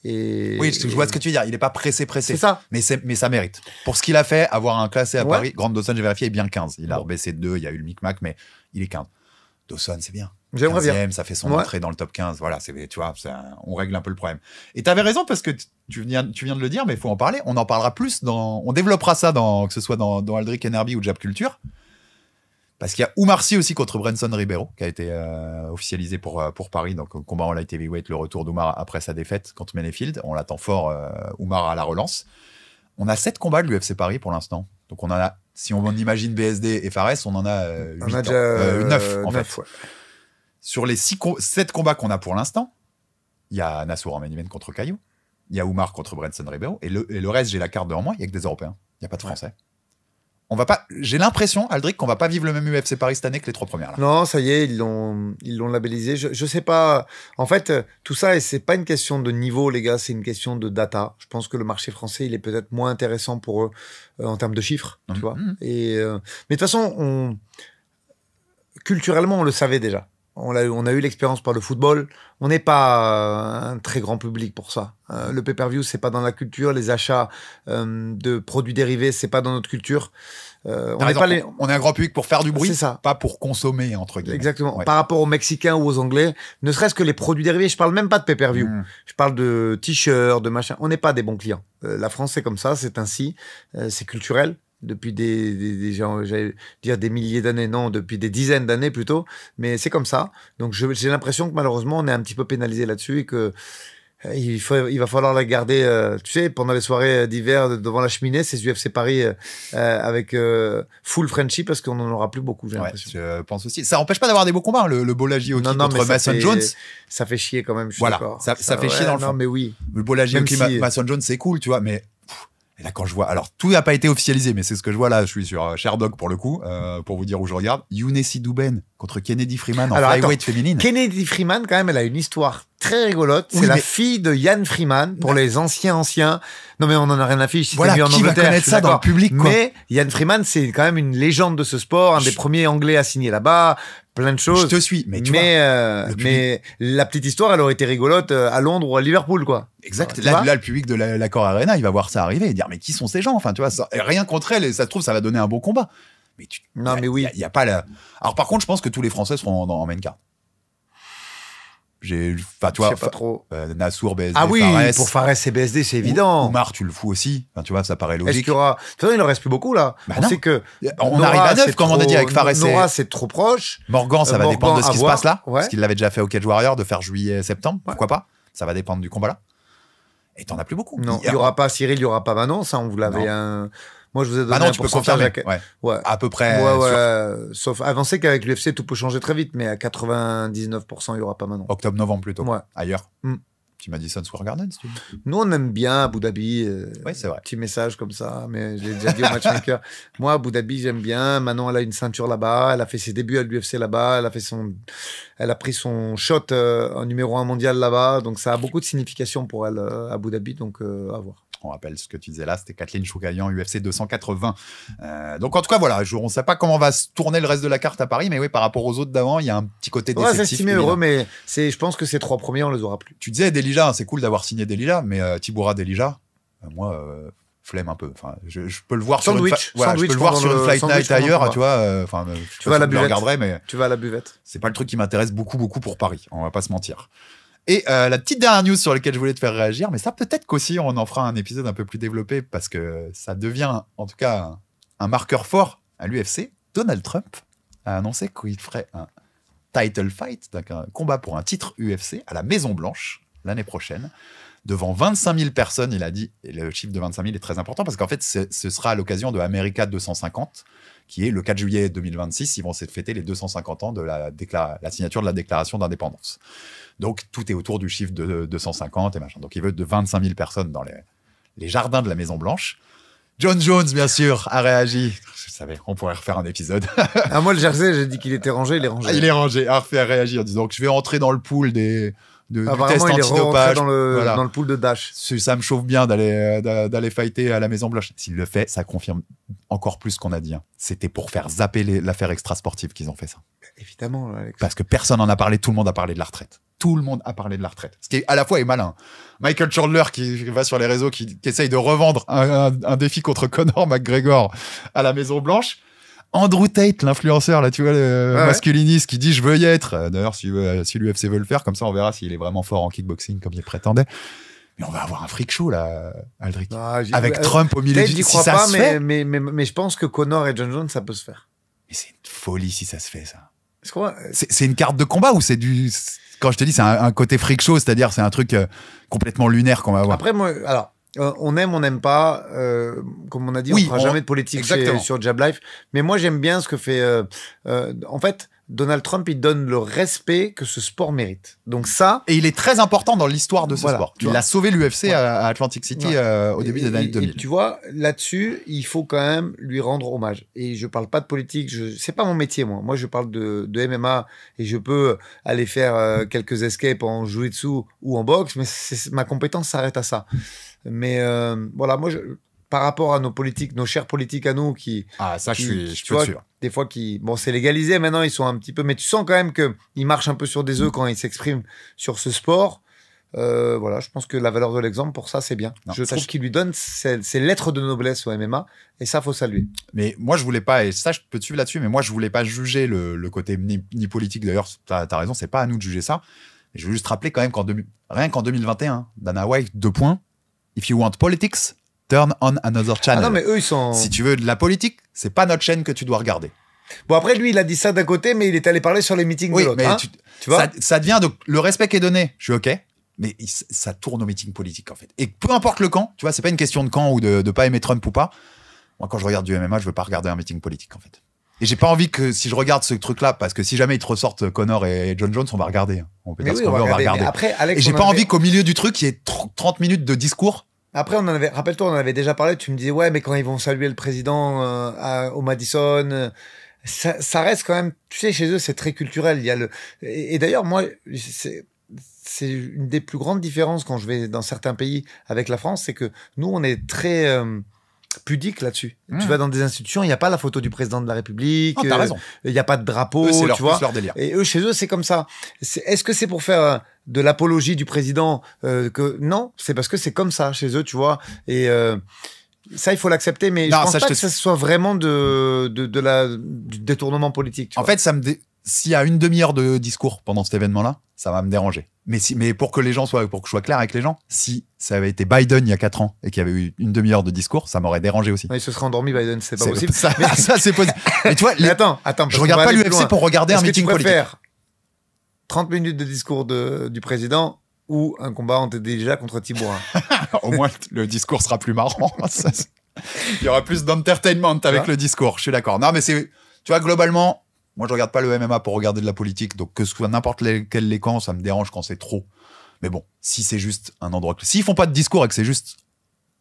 Oui, je vois ce que tu veux dire. Il n'est pas pressé. C'est ça. Mais ça mérite. Pour ce qu'il a fait, avoir un classé à Paris, Grande Dawson, j'ai vérifié, est bien 15. Il a rebaissé de 2, il y a eu le micmac, mais il est 15. Dawson, c'est bien. J'aimerais 15e, bien. Ça fait son entrée dans le top 15. Voilà, tu vois, on règle un peu le problème. Et tu avais raison parce que tu viens de le dire, mais il faut en parler. On en parlera plus on développera ça que ce soit dans Aldrick & Herbie ou Jab Culture. Parce qu'il y a Oumar Sy aussi contre Brenson Ribeiro, qui a été officialisé pour Paris. Donc, combat en light heavyweight, le retour d'Oumar après sa défaite contre Menefield. On l'attend fort, Oumar à la relance. On a 7 combats de l'UFC Paris pour l'instant. Donc on en a, si on imagine BSD et Fares, on en a 8 on a déjà 9 en 9, fait. ouais. Sur les 7 combats qu'on a pour l'instant, il y a Nassour en main event contre Caillou, il y a Oumar contre Branson Ribeiro, et le reste, j'ai la carte devant moi, il y a que des Européens. Il n'y a pas de Français. On va pas. J'ai l'impression, Aldric, qu'on va pas vivre le même UFC Paris cette année que les 3 premières. Là. Non, ça y est, ils l'ont labellisé. Je sais pas. En fait, tout ça, et c'est pas une question de niveau, les gars, c'est une question de data. Je pense que le marché français, il est peut-être moins intéressant pour eux en termes de chiffres, tu vois. Et mais de toute façon, culturellement, on le savait déjà. On a eu l'expérience par le football. On n'est pas un très grand public pour ça. Le pay-per-view, c'est pas dans la culture. Les achats de produits dérivés, c'est pas dans notre culture. On est un grand public pour faire du bruit, c'est ça. Pas pour consommer, entre guillemets. Exactement. Ouais. Par rapport aux Mexicains ou aux Anglais, ne serait-ce que les produits dérivés, je parle même pas de pay-per-view. Je parle de t-shirts, de machin. On n'est pas des bons clients. La France, c'est comme ça, c'est ainsi. C'est culturel. Depuis j'allais dire des milliers d'années, non, depuis des dizaines d'années plutôt, mais c'est comme ça. Donc j'ai l'impression que malheureusement on est un petit peu pénalisé là-dessus et que il va falloir la garder, tu sais, pendant les soirées d'hiver devant la cheminée, c'est UFC Paris avec full Frenchie parce qu'on en aura plus beaucoup, j'ai l'impression. Je pense aussi. Ça empêche pas d'avoir des beaux combats, le Bolaji Oki contre Mason Jones. Ça fait chier quand même, je suis voilà, d'accord. Ça fait chier dans le fond. Non, mais oui. Le Bolaji Oki Mason Jones, c'est cool, tu vois, mais et là, quand je vois, alors tout n'a pas été officialisé, mais c'est ce que je vois là. Je suis sur Sherdog pour le coup, pour vous dire où je regarde. Younessi Douben contre Kennedy Freeman en flyweight féminine. Kennedy Freeman, quand même, elle a une histoire très rigolote. C'est la fille de Ian Freeman pour les anciens. Non, mais on en a rien à fiche. Si voilà, en qui Angleterre, va connaître ça dans le public, quoi. Mais Ian Freeman, c'est quand même une légende de ce sport, un des premiers Anglais à signer là-bas. Plein de choses. Je te suis, mais mais la petite histoire, elle aurait été rigolote à Londres ou à Liverpool, quoi. Exact. Là, le public de l'Accor Arena, il va voir ça arriver et dire mais qui sont ces gens ? Enfin, tu vois, rien contre elle et ça se trouve ça va donner un bon combat. Mais mais oui. Il y a pas la. Alors par contre, je pense que tous les Français seront en main card. Enfin, tu vois, je sais pas trop. Nassour, BSD, ah oui, Fares. pour Fares et BSD, c'est évident. Oumar, tu le fous aussi. Enfin, tu vois, ça paraît logique. Est-ce qu'il y aura... De toute façon, il ne reste plus beaucoup, là. Bah on sait que... On arrive à 9, comme on a dit, avec Fares et... Nora, c'est trop proche. Morgan, ça va dépendre de ce qui se passe là. Ouais. Parce qu'il l'avait déjà fait au Cage Warrior, de faire juillet-septembre. Pourquoi pas ? Ça va dépendre du combat là. Et t'en as plus beaucoup. Non, il n'y aura pas Cyril, il n'y aura pas Manon. Ça, on vous l'avait... Moi, je vous ai donné tu peux confirmer. Ouais. À peu près. Sauf avancer qu'avec l'UFC, tout peut changer très vite, mais à 99%, il n'y aura pas Manon. Octobre-novembre plutôt. Ouais. Ailleurs. Tu m'as dit Madison Square Garden, si tu veux. Nous, on aime bien Abu Dhabi. C'est vrai. Petit message comme ça, mais je l'ai déjà dit au matchmaker. Moi, Abu Dhabi, j'aime bien. Manon, elle a une ceinture là-bas. Elle a fait ses débuts à l'UFC là-bas. Elle a pris son shot en numéro 1 mondial là-bas. Donc, ça a beaucoup de signification pour elle, Abu Dhabi. Donc, à voir. On rappelle ce que tu disais là, c'était Kathleen Choukayan, UFC 280. Donc en tout cas, voilà, on ne sait pas comment va se tourner le reste de la carte à Paris, mais oui, par rapport aux autres d'avant, il y a un petit côté déceptif. Ouais, c'est estimé heureux, mais je pense que ces 3 premiers, on les aura plus. Tu disais Delija, c'est cool d'avoir signé Delija, mais Tiboura Delija, moi, flemme un peu. Enfin, je peux le voir sandwich, je peux le voir sur une flight night ailleurs, tu vois. Enfin, tu vas à la buvette. Regarderai, mais tu vas à la buvette. C'est pas le truc qui m'intéresse beaucoup pour Paris. On va pas se mentir. Et la petite dernière news sur laquelle je voulais te faire réagir, mais ça peut-être qu'aussi on en fera un épisode un peu plus développé parce que ça devient en tout cas un marqueur fort à l'UFC. Donald Trump a annoncé qu'il ferait un title fight, donc un combat pour un titre UFC à la Maison Blanche l'année prochaine, devant 25 000 personnes, il a dit, et le chiffre de 25 000 est très important parce qu'en fait ce sera à l'occasion de America 250, qui est le 4 juillet 2026, ils vont fêter les 250 ans de la signature de la déclaration d'indépendance. Donc, tout est autour du chiffre de 250 et machin. Donc, il veut de 25 000 personnes dans les jardins de la Maison-Blanche. John Jones, bien sûr, a réagi. Je savais, on pourrait refaire un épisode. Moi, le jersey, j'ai dit qu'il était rangé, il est rangé. Il est rangé, a réagi en disant que je vais entrer dans le pool du test antidopage. Dans le pool de Dash. Ça me chauffe bien d'aller fighter à la Maison-Blanche. S'il le fait, ça confirme encore plus ce qu'on a dit. C'était pour faire zapper l'affaire extra-sportive qu'ils ont fait ça. Évidemment, Alex. Parce que personne n'en a parlé, tout le monde a parlé de la retraite. Tout le monde a parlé de la retraite. Ce qui est à la fois est malin. Michael Chandler qui va sur les réseaux, qui essaye de revendre un défi contre Conor McGregor à la Maison Blanche. Andrew Tate, l'influenceur, là, tu vois, masculiniste, qui dit je veux y être. D'ailleurs, si l'UFC veut le faire, comme ça, on verra s'il est vraiment fort en kickboxing comme il prétendait. Mais on va avoir un freak show, là, Aldric. Avec Trump au milieu du... Si ça se fait. Mais je pense que Conor et John Jones, ça peut se faire. Mais c'est une folie si ça se fait, ça. C'est c'est une carte de combat ou c'est quand je te dis c'est un côté freak show, c'est-à-dire c'est un truc complètement lunaire qu'on va avoir. Après moi, alors On aime, on n'aime pas. Comme on a dit, Oui, on fera jamais de politique sur Jab Life. Mais moi, j'aime bien ce que fait... en fait, Donald Trump, il donne le respect que ce sport mérite. Donc ça... Et il est très important dans l'histoire de ce sport. Il a sauvé l'UFC à Atlantic City au début des années 2000. Et tu vois, là-dessus, il faut quand même lui rendre hommage. Et je parle pas de politique. C'est pas mon métier, moi. Moi, je parle de MMA et je peux aller faire quelques escapes en jiu-jitsu ou en boxe, mais ma compétence s'arrête à ça. Mais voilà, moi, par rapport à nos politiques, nos chers politiques à nous qui... Ah, ça, je suis sûr. Des fois, bon, c'est légalisé maintenant, ils sont un petit peu... Mais tu sens quand même qu'ils marchent un peu sur des œufs quand ils s'expriment sur ce sport. Voilà, je pense que la valeur de l'exemple, pour ça, c'est bien. Je trouve qu'il lui donne ses lettres de noblesse au MMA, et ça, faut saluer. Mais moi, je voulais pas, et ça, je peux te suivre là-dessus, mais moi, je voulais pas juger le côté ni politique. D'ailleurs, t'as raison, c'est pas à nous de juger ça. Et je veux juste rappeler quand même rien qu'en 2021, Dana White, 2 points. If you want politics, turn on another channel. Ah non, mais eux, ils sont... Si tu veux de la politique, c'est pas notre chaîne que tu dois regarder. Bon, après, lui, il a dit ça d'un côté, mais il est allé parler sur les meetings de l'autre. Mais hein, tu vois ça devient... Donc, le respect qui est donné, je suis OK, mais ça tourne au meeting politique, en fait. Et peu importe le camp, tu vois, c'est pas une question de camp ou de pas aimer Trump ou pas. Moi, quand je regarde du MMA, je veux pas regarder un meeting politique, en fait. Et j'ai pas envie que si je regarde ce truc-là, parce que si jamais ils te ressortent Connor et John Jones, on va regarder. On peut dire ce qu'on veut, on va regarder. Après, Alex, et j'ai pas envie qu'au milieu du truc, il y ait 30 minutes de discours. Après, rappelle-toi, on en avait déjà parlé, tu me disais, ouais, mais quand ils vont saluer le président au Madison, ça reste quand même, tu sais, chez eux, c'est très culturel. Il y a et d'ailleurs, moi, c'est une des plus grandes différences quand je vais dans certains pays avec la France, c'est que nous, on est très pudique là-dessus. Tu vas dans des institutions, il n'y a pas la photo du président de la République, t'as raison. Il n'y a pas de drapeau, eux, tu vois. Leur délire. Et eux, chez eux, c'est comme ça. Est-ce que c'est pour faire de l'apologie du président non, c'est parce que c'est comme ça chez eux, tu vois. Et ça, il faut l'accepter, mais non, je pense pas que ça soit vraiment du détournement politique. Tu vois. Fait, s'il y a une demi-heure de discours pendant cet événement-là, ça va me déranger. Mais pour que je sois clair avec les gens, si ça avait été Biden il y a 4 ans et qu'il y avait eu une demi-heure de discours, ça m'aurait dérangé aussi. Il se serait endormi, Biden, c'est pas possible. Ça, c'est possible. Mais tu vois, attends, je regarde pas l'UFC pour regarder un meeting politique. 30 minutes de discours du président ou un combat en déjà contre Tibourin. Au moins, le discours sera plus marrant. Il y aura plus d'entertainment avec le discours. Je suis d'accord. Non, mais tu vois, globalement, moi, je regarde pas le MMA pour regarder de la politique. Donc, que ce soit n'importe quel les camps, ça me dérange quand c'est trop. Mais bon, si c'est juste un endroit... S'ils font pas de discours et que c'est juste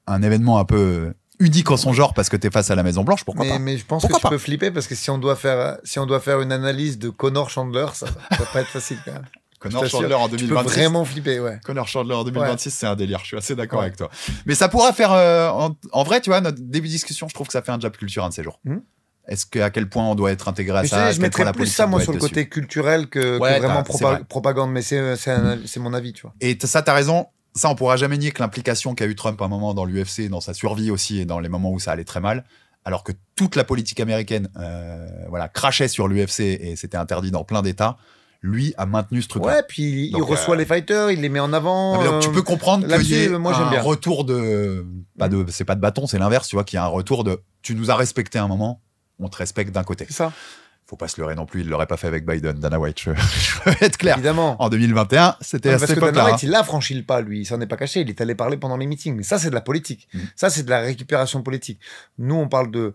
un événement un peu unique en son genre parce que t'es face à la Maison Blanche, pourquoi pas? Mais je pense que tu peux flipper parce que si on doit faire une analyse de Connor Chandler, ça va pas être facile quand même. Connor Chandler en 2026. Tu peux vraiment flipper, ouais. Connor Chandler en 2026, c'est un délire. Je suis assez d'accord avec toi. Mais ça pourra faire... en vrai, tu vois, notre début de discussion, je trouve que ça fait un jab culture un de ces jours. Est-ce à quel point on doit être intégré à ça? Je mettrais plus ça, moi, sur le côté culturel que vraiment propagande. Mais c'est mon avis, tu vois. Et ça, t'as raison. Ça, on pourra jamais nier que l'implication qu'a eu Trump à un moment dans l'UFC, dans sa survie aussi, et dans les moments où ça allait très mal, alors que toute la politique américaine crachait sur l'UFC et c'était interdit dans plein d'États, lui a maintenu ce truc-là. Ouais, puis il reçoit les fighters, il les met en avant. Donc, tu peux comprendre qu'il y ait un retour c'est pas de bâton, c'est l'inverse, tu vois, qu'il y a un retour de tu nous as respecté un moment, on te respecte d'un côté. C'est ça. Faut pas se leurrer non plus, il l'aurait pas fait avec Biden, Dana White, je veux être clair. Évidemment. En 2021, c'était à cette époque-là. Dana White, il a franchi le pas, lui, il s'en est pas caché, il est allé parler pendant les meetings. Mais ça, c'est de la politique. Ça, c'est de la récupération politique. Nous, on parle de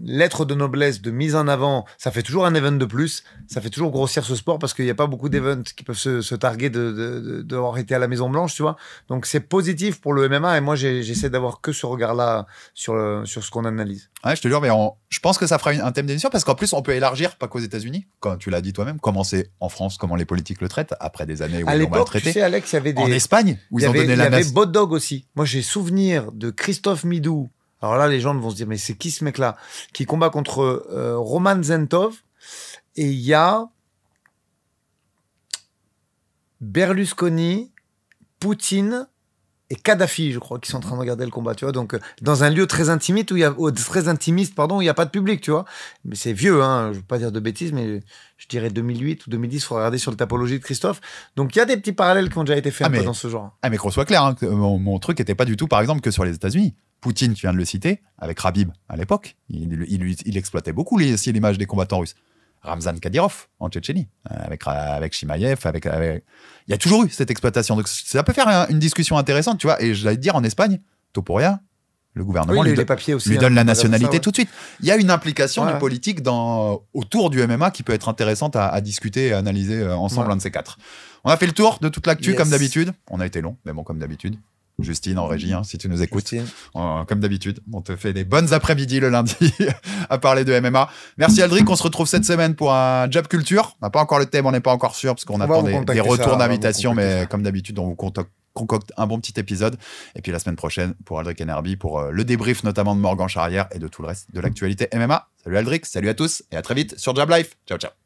lettres de noblesse, de mise en avant. Ça fait toujours un event de plus. Ça fait toujours grossir ce sport parce qu'il n'y a pas beaucoup d'events qui peuvent se targuer d'avoir été à la Maison Blanche, tu vois. Donc, c'est positif pour le MMA et moi, j'essaie d'avoir que ce regard-là sur ce qu'on analyse. Ouais, je te jure, mais je pense que ça fera un thème d'émission parce qu'en plus, on peut élargir, pas qu'aux États-Unis, quand tu l'as dit toi-même, comment c'est en France, comment les politiques le traitent après des années où ils l'ont maltraité. Tu sais, Alex, il y avait en Espagne, où ils ont donné la Il y avait Bot Dog aussi. Moi, j'ai souvenir de Christophe Midou. Alors là, les gens vont se dire, mais c'est qui ce mec-là? Qui combat contre Roman Zentov. Et il y a Berlusconi, Poutine et Kadhafi, je crois, qui sont en train de regarder le combat, tu vois. Donc, dans un lieu très intimiste où il y a pas de public, tu vois. Mais c'est vieux, hein. Je veux pas dire de bêtises, mais je dirais 2008 ou 2010, faut regarder sur le Tapologie de Christophe. Donc, il y a des petits parallèles qui ont déjà été faits un peu dans ce genre. Ah, mais qu'on soit clair, hein, mon truc était pas du tout, par exemple, que sur les États-Unis. Poutine, tu viens de le citer, avec Khabib à l'époque, il exploitait beaucoup l'image des combattants russes. Ramzan Kadyrov en Tchétchénie, avec Chimaev, il y a toujours eu cette exploitation. Donc ça peut faire une discussion intéressante, tu vois. Et j'allais te dire, en Espagne, Topuria, le gouvernement lui donne la nationalité tout de suite. Il y a une implication du politique autour du MMA qui peut être intéressante à discuter et à analyser ensemble, un de ces quatre. On a fait le tour de toute l'actu, comme d'habitude. On a été long, mais bon, comme d'habitude. Justine en régie, si tu nous écoutes. Comme d'habitude, on te fait des bonnes après-midi le lundi à parler de MMA. Merci Aldric, on se retrouve cette semaine pour un Jab Culture. On n'a pas encore le thème, on n'est pas encore sûr, parce qu'on attend des retours d'invitation, mais comme d'habitude, on vous concocte un bon petit épisode. Et puis la semaine prochaine, pour Aldric Enerby, pour le débrief notamment de Morgan Charrière et de tout le reste de l'actualité MMA. Salut Aldric, salut à tous, et à très vite sur Jab Life. Ciao, ciao.